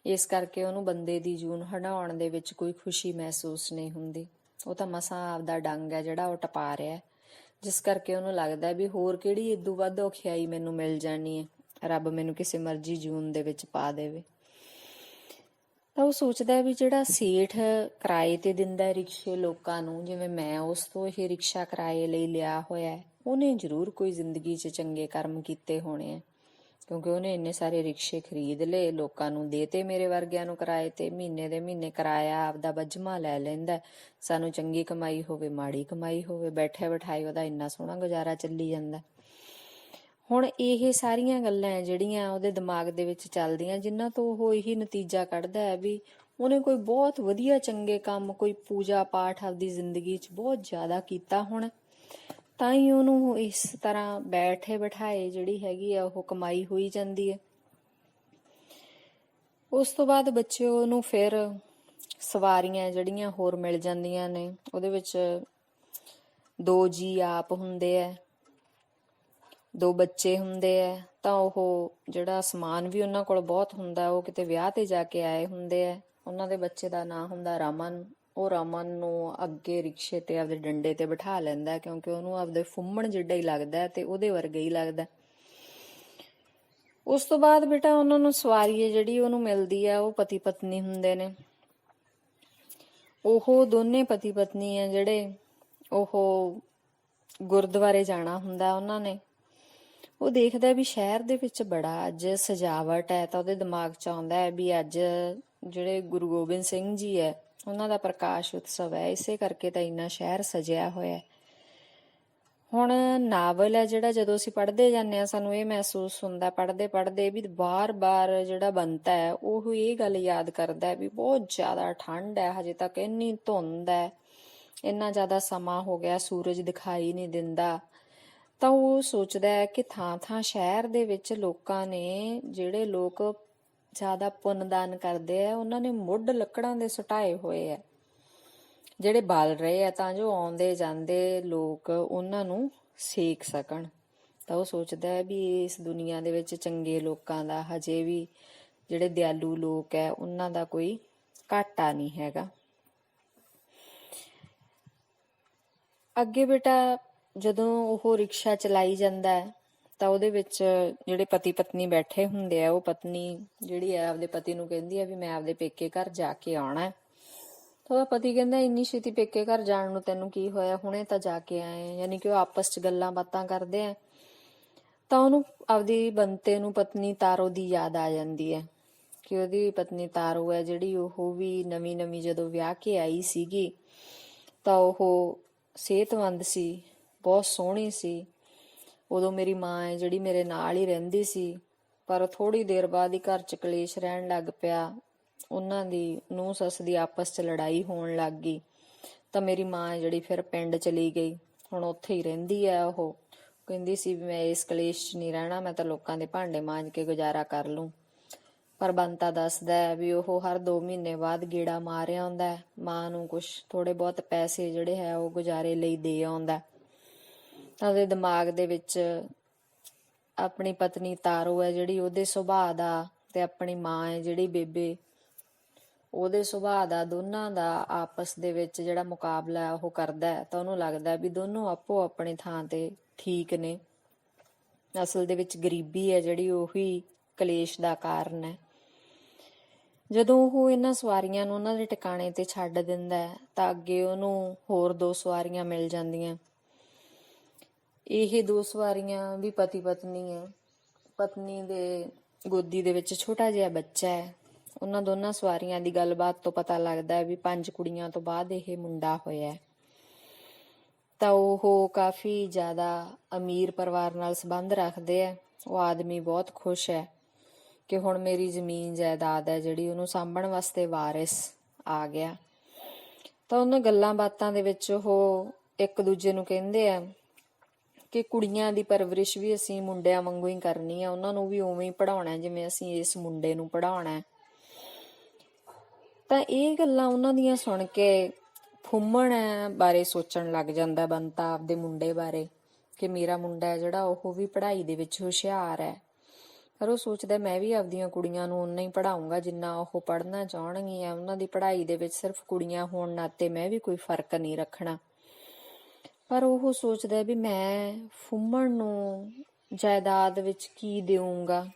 A: ਇਸ ਕਰਕੇ ਉਹਨੂੰ ਬੰਦੇ ਦੀ ਜੂਨ ਹੰਢਾਉਣ ਦੇ ਵਿੱਚ ਕੋਈ ਖੁਸ਼ੀ ਮਹਿਸੂਸ ਨਹੀਂ ਹੁੰਦੀ। ਉਹ ਤਾਂ ਮਸਾਂ ਆਪਦਾ ਡੰਗ ਹੈ ਜਿਹੜਾ ਉਹ ਟਪਾ ਰਿਹਾ, ਜਿਸ ਕਰਕੇ ਉਹਨੂੰ ਲੱਗਦਾ ਵੀ ਹੋਰ ਕਿਹੜੀ ਇਦੋਂ ਵੱਧ ਔਖਿਆਈ ਮੈਨੂੰ ਮਿਲ ਜਾਣੀ ਹੈ, ਰੱਬ ਮੈਨੂੰ ਕਿਸੇ ਮਰਜ਼ੀ ਜੂਨ ਦੇ ਵਿੱਚ ਪਾ ਦੇਵੇ। ਤਾਂ ਉਹ ਸੋਚਦਾ ਵੀ ਜਿਹੜਾ ਸੇਠ ਕਿਰਾਏ ਤੇ ਦਿੰਦਾ ਰਿਕਸ਼ੇ ਲੋਕਾਂ ਨੂੰ, ਜਿਵੇਂ ਮੈਂ ਉਸ ਤੋਂ ਇਹ ਰਿਕਸ਼ਾ ਕਿਰਾਏ ਲਈ ਲਿਆ ਹੋਇਆ, ਉਹਨੇ ਜ਼ਰੂਰ ਕੋਈ ਜ਼ਿੰਦਗੀ 'ਚ ਚੰਗੇ ਕਰਮ ਕੀਤੇ ਹੋਣੇ ਆ, ਕਿਉਂਕਿ ਉਹਨੇ ਇੰਨੇ ਸਾਰੇ ਰਿਕਸ਼ੇ ਖਰੀਦ ਲਏ, ਲੋਕਾਂ ਨੂੰ ਦੇਤੇ ਮੇਰੇ ਵਰਗਿਆਂ ਨੂੰ ਕਿਰਾਏ ਤੇ, ਮਹੀਨੇ ਦੇ ਮਹੀਨੇ ਕਿਰਾਇਆ ਆਪਦਾ ਬੱਝਮਾ ਲੈ ਲੈਂਦਾ। ਸਾਨੂੰ ਚੰਗੀ ਕਮਾਈ ਹੋਵੇ ਮਾੜੀ ਕਮਾਈ ਹੋਵੇ, ਬੈਠੇ ਬਿਠਾਏ ਉਹਦਾ ਇੰਨਾ ਸੋਹਣਾ ਗੁਜ਼ਾਰਾ ਚੱਲੀ ਜਾਂਦਾ। ਹੁਣ ਇਹ ਸਾਰੀਆਂ ਗੱਲਾਂ ਜਿਹੜੀਆਂ ਉਹਦੇ ਦਿਮਾਗ ਦੇ ਵਿੱਚ ਚੱਲਦੀਆਂ, ਜਿਨ੍ਹਾਂ ਤੋਂ ਉਹ ਇਹੀ ਨਤੀਜਾ ਕੱਢਦਾ ਹੈ ਵੀ ਉਹਨੇ ਕੋਈ ਬਹੁਤ ਵਧੀਆ ਚੰਗੇ ਕੰਮ, ਕੋਈ ਪੂਜਾ ਪਾਠ ਆਪਦੀ ਜ਼ਿੰਦਗੀ 'ਚ ਬਹੁਤ ਜ਼ਿਆਦਾ ਕੀਤਾ ਹੋਣਾ, ਤਾਂ ਹੀ ਉਹਨੂੰ ਇਸ ਤਰ੍ਹਾਂ ਬੈਠੇ ਬਿਠਾਏ ਜਿਹੜੀ ਹੈਗੀ ਆ ਉਹ ਕਮਾਈ ਹੋਈ ਜਾਂਦੀ ਹੈ। ਉਸ ਤੋਂ ਬਾਅਦ ਬੱਚੇ ਉਹਨੂੰ ਫਿਰ ਸਵਾਰੀਆਂ ਜਿਹੜੀਆਂ ਹੋਰ ਮਿਲ ਜਾਂਦੀਆਂ ਨੇ, ਉਹਦੇ ਵਿੱਚ 2 ਜੀ ਆਪ ਹੁੰਦੇ ਆ, 2 ਬੱਚੇ ਹੁੰਦੇ ਆ। ਤਾਂ ਉਹ ਜਿਹੜਾ ਸਮਾਨ ਵੀ ਉਹਨਾਂ ਕੋਲ ਬਹੁਤ ਹੁੰਦਾ, ਉਹ ਕਿਤੇ ਵਿਆਹ ਤੇ ਜਾ ਕੇ ਆਏ ਹੁੰਦੇ ਆ। ਉਹਨਾਂ ਦੇ ਬੱਚੇ ਦਾ ਨਾਂ ਹੁੰਦਾ ਰਮਨ। ਉਹ ਰਮਨ ਨੂੰ ਅੱਗੇ ਰਿਕਸ਼ੇ ਤੇ ਆਪਦੇ ਡੰਡੇ ਤੇ ਬਿਠਾ ਲੈਂਦਾ, ਕਿਉਂਕਿ ਉਹਨੂੰ ਆਪਦੇ ਫੁੰਮਣ ਜਿੱਡਾ ਹੀ ਲੱਗਦਾ ਤੇ ਉਹਦੇ ਵਰਗਾ ਹੀ ਲੱਗਦਾ। ਉਸ ਤੋਂ ਬਾਅਦ ਬੇਟਾ ਉਹਨਾਂ ਨੂੰ ਸਵਾਰੀ ਜਿਹੜੀ ਉਹਨੂੰ ਮਿਲਦੀ ਆ, ਉਹ ਪਤੀ ਪਤਨੀ ਹੁੰਦੇ ਨੇ। ਉਹ ਦੋਨੇ ਪਤੀ ਪਤਨੀ ਆ ਜਿਹੜੇ ਉਹ ਗੁਰਦੁਆਰੇ ਜਾਣਾ ਹੁੰਦਾ ਉਹਨਾਂ ਨੇ। ਉਹ ਦੇਖਦਾ ਵੀ ਸ਼ਹਿਰ ਦੇ ਵਿੱਚ ਬੜਾ ਅੱਜ ਸਜਾਵਟ ਹੈ, ਤਾਂ ਉਹਦੇ ਦਿਮਾਗ 'ਚ ਆਉਂਦਾ ਹੈ ਵੀ ਅੱਜ ਜਿਹੜੇ ਗੁਰੂ ਗੋਬਿੰਦ ਸਿੰਘ ਜੀ ਹੈ ਉਹਨਾਂ ਦਾ ਪ੍ਰਕਾਸ਼ ਉਤਸਵ ਹੈ, ਇਸੇ ਕਰਕੇ ਤਾਂ ਇੰਨਾ ਸ਼ਹਿਰ ਸਜਿਆ ਹੋਇਆ। ਹੁਣ ਨਾਵਲ ਹੈ ਜਿਹੜਾ ਜਦੋਂ ਅਸੀਂ ਪੜ੍ਹਦੇ ਜਾਂਦੇ ਹਾਂ, ਸਾਨੂੰ ਇਹ ਮਹਿਸੂਸ ਹੁੰਦਾ ਪੜ੍ਹਦੇ ਪੜ੍ਹਦੇ ਵੀ ਬਾਰ-ਬਾਰ ਜਿਹੜਾ ਬੰਤਾ ਹੈ ਉਹ ਇਹ ਗੱਲ ਯਾਦ ਕਰਦਾ ਵੀ ਬਹੁਤ ਜ਼ਿਆਦਾ ਠੰਡ ਹੈ, ਹਜੇ ਤੱਕ ਇੰਨੀ ਧੁੰਦ ਹੈ, ਇੰਨਾ ਜ਼ਿਆਦਾ ਸਮਾਂ ਹੋ ਗਿਆ, ਸੂਰਜ ਦਿਖਾਈ ਨਹੀਂ ਦਿੰਦਾ। ਤਾਂ ਉਹ ਸੋਚਦਾ ਹੈ ਕਿ ਥਾਂ ਥਾਂ ਸ਼ਹਿਰ ਦੇ ਵਿੱਚ ਲੋਕਾਂ ਨੇ, ਜਿਹੜੇ ਲੋਕ ਜ਼ਿਆਦਾ ਪੁੰਨਦਾਨ ਕਰਦੇ ਆ, ਉਹਨਾਂ ਨੇ ਮੁੱਢ ਲੱਕੜਾਂ ਦੇ ਸੁਟਾਏ ਹੋਏ ਆ ਜਿਹੜੇ ਬਲ ਰਹੇ ਆ, ਤਾਂ ਜੋ ਆਉਂਦੇ ਜਾਂਦੇ ਲੋਕ ਉਹਨਾਂ ਨੂੰ ਸੇਕ ਸਕਣ। ਤਾਂ ਉਹ ਸੋਚਦਾ ਹੈ ਵੀ ਇਸ ਦੁਨੀਆ ਦੇ ਵਿੱਚ ਚੰਗੇ ਲੋਕਾਂ ਦਾ, ਹਜੇ ਵੀ ਜਿਹੜੇ ਦਿਆਲੂ ਲੋਕ ਹੈ ਉਹਨਾਂ ਦਾ ਕੋਈ ਘਾਟਾ ਨਹੀਂ ਹੈਗਾ। ਅੱਗੇ ਬੇਟਾ ਜਦੋਂ ਉਹ ਰਿਕਸ਼ਾ ਚਲਾਈ ਜਾਂਦਾ ਹੈ ਤਾਂ ਉਹਦੇ ਵਿੱਚ ਜਿਹੜੇ ਪਤੀ ਪਤਨੀ ਬੈਠੇ ਹੁੰਦੇ ਆ, ਉਹ ਪਤਨੀ ਜਿਹੜੀ ਹੈ ਆਪਦੇ ਪਤੀ ਨੂੰ ਕਹਿੰਦੀ ਹੈ ਵੀ ਮੈਂ ਆਪਦੇ ਪੇਕੇ ਘਰ ਜਾ ਕੇ ਆਉਣਾ। ਤਾਂ ਉਹਦਾ ਪਤੀ ਕਹਿੰਦਾ ਇੰਨੀ ਛੇਤੀ ਪੇਕੇ ਘਰ ਜਾਣ ਨੂੰ ਤੈਨੂੰ ਕੀ ਹੋਇਆ, ਹੁਣੇ ਤਾਂ ਜਾ ਕੇ ਆਏ। ਯਾਨੀ ਕਿ ਉਹ ਆਪਸ 'ਚ ਗੱਲਾਂ ਬਾਤਾਂ ਕਰਦੇ ਆ। ਤਾਂ ਉਹਨੂੰ ਆਪਦੀ ਬੰਤੇ ਨੂੰ ਪਤਨੀ ਤਾਰੋ ਦੀ ਯਾਦ ਆ ਜਾਂਦੀ ਹੈ ਕਿ ਉਹਦੀ ਪਤਨੀ ਤਾਰੋ ਹੈ ਜਿਹੜੀ ਉਹ ਵੀ ਨਵੀਂ ਨਵੀਂ ਜਦੋਂ ਵਿਆਹ ਕੇ ਆਈ ਸੀਗੀ ਤਾਂ ਉਹ ਸਿਹਤਮੰਦ ਸੀ, ਬਹੁਤ ਸੋਹਣੀ ਸੀ। ਉਦੋਂ ਮੇਰੀ ਮਾਂ ਹੈ ਜਿਹੜੀ ਮੇਰੇ ਨਾਲ ਹੀ ਰਹਿੰਦੀ ਸੀ, ਪਰ ਥੋੜੀ ਦੇਰ ਬਾਅਦ ਹੀ ਘਰ 'ਚ ਕਲੇਸ਼ ਰਹਿਣ ਲੱਗ ਪਿਆ। ਉਹਨਾਂ ਦੀ ਨੂੰਹ ਸੱਸ ਦੀ ਆਪਸ 'ਚ ਲੜਾਈ ਹੋਣ ਲੱਗ ਗਈ। ਤਾਂ ਮੇਰੀ ਮਾਂ ਜਿਹੜੀ ਫਿਰ ਪਿੰਡ ਚਲੀ ਗਈ, ਹੁਣ ਉੱਥੇ ਹੀ ਰਹਿੰਦੀ ਆ। ਉਹ ਕਹਿੰਦੀ ਸੀ ਵੀ ਮੈਂ ਇਸ ਕਲੇਸ਼ 'ਚ ਨਹੀਂ ਰਹਿਣਾ, ਮੈਂ ਤਾਂ ਲੋਕਾਂ ਦੇ ਭਾਂਡੇ ਮਾਂਜ ਕੇ ਗੁਜ਼ਾਰਾ ਕਰ ਲੂੰ। ਪਰ ਬੰਤਾ ਦੱਸਦਾ ਹੈ ਵੀ ਉਹ ਹਰ 2 ਮਹੀਨੇ ਬਾਅਦ ਗੇੜਾ ਮਾਰਿਆ ਆਉਂਦਾ ਹੈ, ਮਾਂ ਨੂੰ ਕੁਛ ਥੋੜੇ ਬਹੁਤ ਪੈਸੇ ਜਿਹੜੇ ਹੈ ਉਹ ਗੁਜ਼ਾਰੇ ਲਈ ਦੇ ਆਉਂਦਾ। ਤਾਂ ਉਹਦੇ ਦਿਮਾਗ ਦੇ ਵਿੱਚ ਆਪਣੀ ਪਤਨੀ ਤਾਰੋ ਹੈ ਜਿਹੜੀ, ਉਹਦੇ ਸੁਭਾਅ ਦਾ, ਤੇ ਆਪਣੀ ਮਾਂ ਹੈ ਜਿਹੜੀ ਬੇਬੇ, ਉਹਦੇ ਸੁਭਾਅ ਦਾ, ਦੋਨਾਂ ਦਾ ਆਪਸ ਦੇ ਵਿੱਚ ਜਿਹੜਾ ਮੁਕਾਬਲਾ ਉਹ ਕਰਦਾ ਹੈ। ਤਾਂ ਉਹਨੂੰ ਲੱਗਦਾ ਵੀ ਦੋਨੋਂ ਆਪੋ ਆਪਣੀ ਥਾਂ ਤੇ ਠੀਕ ਨੇ। ਅਸਲ ਦੇ ਵਿੱਚ ਗਰੀਬੀ ਹੈ ਜਿਹੜੀ ਉਹੀ ਕਲੇਸ਼ ਦਾ ਕਾਰਨ ਹੈ। ਜਦੋਂ ਉਹ ਇਹਨਾਂ ਸਵਾਰੀਆਂ ਨੂੰ ਉਹਨਾਂ ਦੇ ਟਿਕਾਣੇ ਤੇ ਛੱਡ ਦਿੰਦਾ ਹੈ ਤਾਂ ਅੱਗੇ ਉਹਨੂੰ ਹੋਰ 2 ਸਵਾਰੀਆਂ ਮਿਲ ਜਾਂਦੀਆਂ। ਇਹ 2 ਸਵਾਰੀਆਂ ਵੀ ਪਤੀ ਪਤਨੀ ਹੈ। ਪਤਨੀ ਦੇ ਗੋਦੀ ਦੇ ਵਿੱਚ ਛੋਟਾ ਜਿਹਾ ਬੱਚਾ ਹੈ। ਉਹਨਾਂ ਦੋਨਾਂ ਸਵਾਰੀਆਂ ਦੀ ਗੱਲਬਾਤ ਤੋਂ ਪਤਾ ਲੱਗਦਾ ਹੈ ਵੀ 5 ਕੁੜੀਆਂ ਤੋਂ ਬਾਅਦ ਇਹ ਮੁੰਡਾ ਹੋਇਆ। ਤਾਂ ਉਹ ਕਾਫੀ ਜ਼ਿਆਦਾ ਅਮੀਰ ਪਰਿਵਾਰ ਨਾਲ ਸੰਬੰਧ ਰੱਖਦੇ ਆ। ਉਹ ਆਦਮੀ ਬਹੁਤ ਖੁਸ਼ ਹੈ ਕਿ ਹੁਣ ਮੇਰੀ ਜ਼ਮੀਨ ਜਾਇਦਾਦ ਹੈ ਜਿਹੜੀ, ਉਹਨੂੰ ਸਾਂਭਣ ਵਾਸਤੇ ਵਾਰਿਸ ਆ ਗਿਆ। ਤਾਂ ਉਹਨਾਂ ਗੱਲਾਂ ਬਾਤਾਂ ਦੇ ਵਿੱਚ ਉਹ ਇੱਕ ਦੂਜੇ ਨੂੰ ਕਹਿੰਦੇ ਆ ਕਿ ਕੁੜੀਆਂ ਦੀ ਪਰਵਰਿਸ਼ ਵੀ ਅਸੀਂ ਮੁੰਡਿਆਂ ਵਾਂਗੂ ਹੀ ਕਰਨੀ ਆ, ਉਹਨਾਂ ਨੂੰ ਵੀ ਉਵੇਂ ਹੀ ਪੜ੍ਹਾਉਣਾ ਜਿਵੇਂ ਅਸੀਂ ਇਸ ਮੁੰਡੇ ਨੂੰ ਪੜ੍ਹਾਉਣਾ। ਤਾਂ ਇਹ ਗੱਲਾਂ ਉਹਨਾਂ ਦੀਆਂ ਸੁਣ ਕੇ ਫੁੰਮਣ ਬਾਰੇ ਸੋਚਣ ਲੱਗ ਜਾਂਦਾ ਬੰਤਾ, ਆਪਦੇ ਮੁੰਡੇ ਬਾਰੇ, ਕਿ ਮੇਰਾ ਮੁੰਡਾ ਹੈ ਜਿਹੜਾ ਉਹ ਵੀ ਪੜ੍ਹਾਈ ਦੇ ਵਿੱਚ ਹੁਸ਼ਿਆਰ ਹੈ। ਪਰ ਉਹ ਸੋਚਦਾ ਮੈਂ ਵੀ ਆਪਦੀਆਂ ਕੁੜੀਆਂ ਨੂੰ ਓਨਾ ਹੀ ਪੜ੍ਹਾਊਂਗਾ ਜਿੰਨਾ ਉਹ ਪੜ੍ਹਨਾ ਚਾਹਣਗੀਆਂ। ਉਹਨਾਂ ਦੀ ਪੜ੍ਹਾਈ ਦੇ ਵਿੱਚ ਸਿਰਫ ਕੁੜੀਆਂ ਹੋਣ ਨਾਤੇ ਮੈਂ ਵੀ ਕੋਈ ਫਰਕ ਨਹੀਂ ਰੱਖਣਾ। ਪਰ ਉਹ ਸੋਚਦਾ ਵੀ ਮੈਂ ਫੁੰਮਣ ਨੂੰ ਜਾਇਦਾਦ ਵਿੱਚ ਕੀ ਦੇਊਂਗਾ,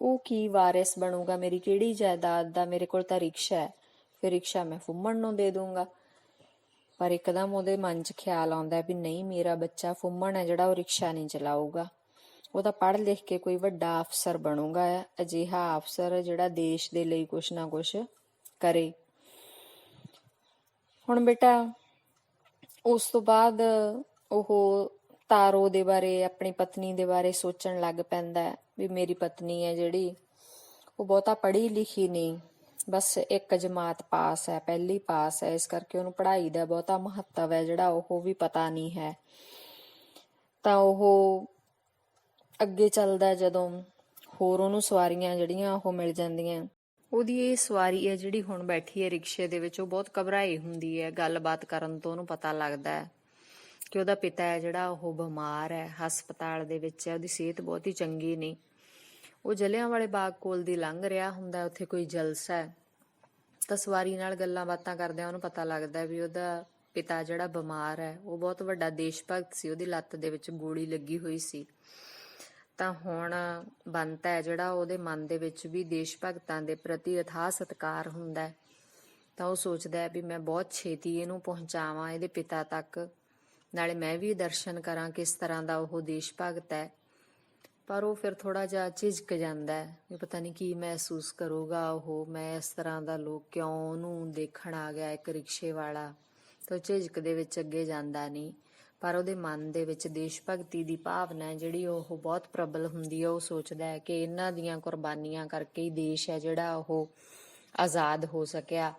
A: ਉਹ ਕੀ ਵਾਰਿਸ ਬਣੂਗਾ, ਮੇਰੀ ਕਿਹੜੀ ਜਾਇਦਾਦ ਦਾ, ਮੇਰੇ ਕੋਲ ਤਾਂ ਰਿਕਸ਼ਾ ਹੈ, ਫਿਰ ਰਿਕਸ਼ਾ ਮੈਂ ਫੁੰਮਣ ਨੂੰ ਦੇ ਦੂੰਗਾ। ਪਰ ਇੱਕਦਮ ਉਹਦੇ ਮਨ 'ਚ ਖਿਆਲ ਆਉਂਦਾ ਵੀ ਨਹੀਂ, ਮੇਰਾ ਬੱਚਾ ਫੁੰਮਣ ਹੈ ਜਿਹੜਾ ਉਹ ਰਿਕਸ਼ਾ ਨਹੀਂ ਚਲਾਊਗਾ, ਉਹ ਤਾਂ ਪੜ੍ਹ ਲਿਖ ਕੇ ਕੋਈ ਵੱਡਾ ਅਫਸਰ ਬਣੂਗਾ, ਅਜਿਹਾ ਅਫਸਰ ਜਿਹੜਾ ਦੇਸ਼ ਦੇ ਲਈ ਕੁਛ ਨਾ ਕੁਛ ਕਰੇ। ਹੁਣ ਬੇਟਾ ਉਸ ਤੋਂ ਬਾਅਦ ਉਹ ਤਾਰੋ ਦੇ ਬਾਰੇ, ਆਪਣੀ ਪਤਨੀ ਦੇ ਬਾਰੇ ਸੋਚਣ ਲੱਗ ਪੈਂਦਾ ਵੀ ਮੇਰੀ ਪਤਨੀ ਹੈ ਜਿਹੜੀ ਉਹ ਬਹੁਤਾ ਪੜ੍ਹੀ ਲਿਖੀ ਨਹੀਂ, ਬਸ 1 ਜਮਾਤ ਪਾਸ ਹੈ, ਪਹਿਲੀ ਪਾਸ ਹੈ, ਇਸ ਕਰਕੇ ਉਹਨੂੰ ਪੜ੍ਹਾਈ ਦਾ ਬਹੁਤਾ ਮਹੱਤਵ ਹੈ ਜਿਹੜਾ ਉਹ ਵੀ ਪਤਾ ਨਹੀਂ ਹੈ। ਤਾਂ ਉਹ ਅੱਗੇ ਚੱਲਦਾ, ਜਦੋਂ ਹੋਰ ਉਹਨੂੰ ਸਵਾਰੀਆਂ ਜਿਹੜੀਆਂ ਉਹ ਮਿਲ ਜਾਂਦੀਆਂ। ਉਹਦੀ ਇਹ ਸਵਾਰੀ ਹੈ ਜਿਹੜੀ ਹੁਣ ਬੈਠੀ ਹੈ ਰਿਕਸ਼ੇ ਦੇ ਵਿੱਚ, ਉਹ ਬਹੁਤ ਘਬਰਾਈ ਹੁੰਦੀ ਹੈ। ਗੱਲਬਾਤ ਕਰਨ ਤੋਂ ਉਹਨੂੰ ਪਤਾ ਲੱਗਦਾ ਹੈ ਕਿ ਉਹਦਾ ਪਿਤਾ ਹੈ ਜਿਹੜਾ ਉਹ ਬਿਮਾਰ ਹੈ, ਹਸਪਤਾਲ ਦੇ ਵਿੱਚ ਹੈ, ਉਹਦੀ ਸਿਹਤ ਬਹੁਤੀ ਚੰਗੀ ਨਹੀਂ। ਉਹ ਜਲਿਆਂਵਾਲੇ ਬਾਗ ਕੋਲ ਦੀ ਲੰਘ ਰਿਹਾ ਹੁੰਦਾ, ਉੱਥੇ ਕੋਈ ਜਲਸਾ ਹੈ। ਤਾਂ ਸਵਾਰੀ ਨਾਲ ਗੱਲਾਂ ਬਾਤਾਂ ਕਰਦਿਆਂ ਉਹਨੂੰ ਪਤਾ ਲੱਗਦਾ ਵੀ ਉਹਦਾ ਪਿਤਾ ਜਿਹੜਾ ਬਿਮਾਰ ਹੈ ਉਹ ਬਹੁਤ ਵੱਡਾ ਦੇਸ਼ ਭਗਤ ਸੀ, ਉਹਦੀ ਲੱਤ ਦੇ ਵਿੱਚ ਗੋਲੀ ਲੱਗੀ ਹੋਈ ਸੀ। ਤਾਂ ਹੁਣ ਬੰਤਾ ਹੈ ਜਿਹੜਾ ਉਹਦੇ ਮਨ ਦੇ ਵਿੱਚ ਵੀ ਦੇਸ਼ ਭਗਤਾਂ ਦੇ ਪ੍ਰਤੀ ਅਥਾਹ ਸਤਿਕਾਰ ਹੁੰਦਾ। ਤਾਂ ਉਹ ਸੋਚਦਾ ਹੈ ਵੀ ਮੈਂ ਬਹੁਤ ਛੇਤੀ ਇਹਨੂੰ ਪਹੁੰਚਾਵਾਂ ਇਹਦੇ ਪਿਤਾ ਤੱਕ, ਨਾਲੇ ਮੈਂ ਵੀ ਦਰਸ਼ਨ ਕਰਾਂ ਕਿਸ ਤਰ੍ਹਾਂ ਦਾ ਉਹ ਦੇਸ਼ ਭਗਤ ਹੈ। ਪਰ ਉਹ ਫਿਰ ਥੋੜਾ ਜਿਹਾ ਝਿਜਕ ਜਾਂਦਾ ਹੈ ਵੀ ਪਤਾ ਨਹੀਂ ਕੀ ਮਹਿਸੂਸ ਕਰੂਗਾ ਉਹ, ਮੈਂ ਇਸ ਤਰ੍ਹਾਂ ਦਾ, ਲੋਕ ਕਿਉਂ ਉਹਨੂੰ ਦੇਖਣ ਆ ਗਿਆ ਇੱਕ ਰਿਕਸ਼ੇ ਵਾਲਾ। ਤਾਂ ਝਿਜਕ ਦੇ ਵਿੱਚ ਅੱਗੇ ਜਾਂਦਾ ਨਹੀਂ, ਪਰ ਉਹਦੇ ਮਨ ਦੇ ਵਿੱਚ ਦੇਸ਼ ਭਗਤੀ ਦੀ ਭਾਵਨਾ ਜਿਹੜੀ ਉਹ ਬਹੁਤ ਪ੍ਰਬਲ ਹੁੰਦੀ ਹੈ। ਉਹ ਸੋਚਦਾ ਹੈ ਕਿ ਇਹਨਾਂ ਦੀਆਂ ਕੁਰਬਾਨੀਆਂ ਕਰਕੇ ਹੀ ਦੇਸ਼ ਹੈ ਜਿਹੜਾ ਉਹ ਆਜ਼ਾਦ ਹੋ ਸਕਿਆ।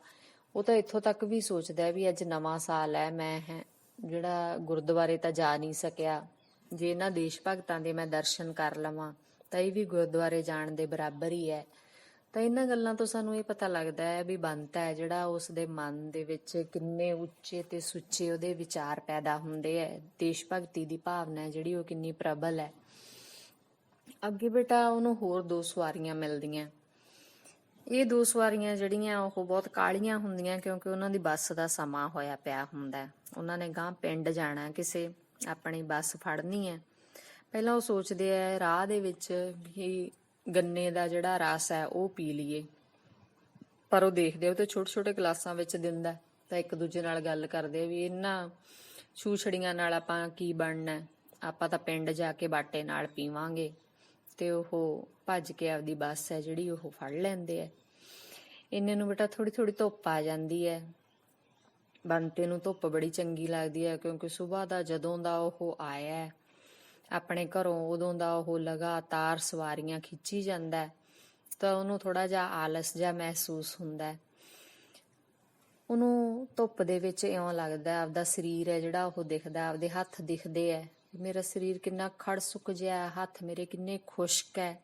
A: ਉਹ ਤਾਂ ਇੱਥੋਂ ਤੱਕ ਵੀ ਸੋਚਦਾ ਵੀ ਅੱਜ ਨਵਾਂ ਸਾਲ ਹੈ, ਮੈਂ ਜਿਹੜਾ ਗੁਰਦੁਆਰੇ ਤਾਂ ਜਾ ਨਹੀਂ ਸਕਿਆ, ਜੇ ਇਹਨਾਂ ਦੇਸ਼ ਭਗਤਾਂ ਦੇ ਮੈਂ ਦਰਸ਼ਨ ਕਰ ਲਵਾਂ ਤਾਂ ਇਹ ਵੀ ਗੁਰਦੁਆਰੇ ਜਾਣ ਦੇ ਬਰਾਬਰ ਹੀ ਹੈ। ਤਾਂ ਇਹਨਾਂ ਗੱਲਾਂ ਤੋਂ ਸਾਨੂੰ ਇਹ ਪਤਾ ਲੱਗਦਾ ਹੈ ਵੀ ਬੰਤਾ ਹੈ ਜਿਹੜਾ ਉਸ ਦੇ ਮਨ ਦੇ ਵਿੱਚ ਕਿੰਨੇ ਉੱਚੇ ਤੇ ਸੁੱਚੇ ਉਹਦੇ ਵਿਚਾਰ ਪੈਦਾ ਹੁੰਦੇ ਹੈ, ਦੇਸ਼ ਭਗਤੀ ਦੀ ਭਾਵਨਾ ਜਿਹੜੀ ਉਹ ਕਿੰਨੀ ਪ੍ਰਬਲ ਹੈ। ਅੱਗੇ ਬੇਟਾ ਉਹਨੂੰ ਹੋਰ 2 ਸਵਾਰੀਆਂ ਮਿਲਦੀਆਂ। ਇਹ 2 ਸਵਾਰੀਆਂ ਜਿਹੜੀਆਂ ਉਹ ਬਹੁਤ ਕਾਹਲੀਆਂ ਹੁੰਦੀਆਂ ਕਿਉਂਕਿ ਉਹਨਾਂ ਦੀ ਬੱਸ ਦਾ ਸਮਾਂ ਹੋਇਆ ਪਿਆ ਹੁੰਦਾ। ਉਹਨਾਂ ਨੇ ਗਾਂਹ ਪਿੰਡ ਜਾਣਾ, ਕਿਸੇ ਆਪਣੀ ਬੱਸ ਫੜਨੀ ਹੈ। ਪਹਿਲਾਂ ਉਹ ਸੋਚਦੇ ਆ ਰਾਹ ਦੇ ਵਿੱਚ ਵੀ ਗੰਨੇ ਦਾ ਜਿਹੜਾ ਰਸ ਹੈ ਉਹ ਪੀ ਲਈਏ, ਪਰ ਉਹ ਦੇਖਦੇ ਉਹ ਤੇ ਛੋਟੇ ਛੋਟੇ ਗਲਾਸਾਂ ਵਿੱਚ ਦਿੰਦਾ। ਤਾਂ ਇੱਕ ਦੂਜੇ ਨਾਲ ਗੱਲ ਕਰਦੇ ਵੀ ਇਹਨਾਂ ਛੂਛੜੀਆਂ ਨਾਲ ਆਪਾਂ ਕੀ ਬਣਨਾ, ਆਪਾਂ ਤਾਂ ਪਿੰਡ ਜਾ ਕੇ ਬਾਟੇ ਨਾਲ ਪੀਵਾਂਗੇ। ਤੇ ਉਹ ਭੱਜ ਕੇ ਆਪਦੀ ਬੱਸ ਹੈ ਜਿਹੜੀ ਉਹ ਫੜ ਲੈਂਦੇ ਆ। ਇੰਨੇ ਨੂੰ ਬੇਟਾ ਥੋੜੀ ਥੋੜੀ ਧੁੱਪ ਆ ਜਾਂਦੀ ਹੈ। ਬੰਤੇ ਨੂੰ ਧੁੱਪ ਬੜੀ ਚੰਗੀ ਲੱਗਦੀ ਹੈ ਕਿਉਂਕਿ ਸੁਬਾਹ ਦਾ ਜਦੋਂ ਦਾ ਉਹ ਆਇਆ ਆਪਣੇ ਘਰੋਂ ਉਦੋਂ ਦਾ ਉਹ ਲਗਾਤਾਰ ਸਵਾਰੀਆਂ ਖਿੱਚੀ ਜਾਂਦਾ। ਤਾਂ ਉਹਨੂੰ ਥੋੜਾ ਜਿਹਾ ਆਲਸ ਜਿਹਾ ਮਹਿਸੂਸ ਹੁੰਦਾ। ਉਹਨੂੰ ਧੁੱਪ ਦੇ ਵਿੱਚ ਇਉਂ ਲੱਗਦਾ ਆਪਦਾ ਸਰੀਰ ਹੈ ਜਿਹੜਾ ਉਹ ਦਿਖਦਾ, ਆਪਦੇ ਹੱਥ ਦਿਖਦੇ ਹੈ, ਮੇਰਾ ਸਰੀਰ ਕਿੰਨਾ ਖੜ ਸੁੱਕ ਜਿਹਾ, ਹੱਥ ਮੇਰੇ ਕਿੰਨੇ ਖੁਸ਼ਕ ਹੈ,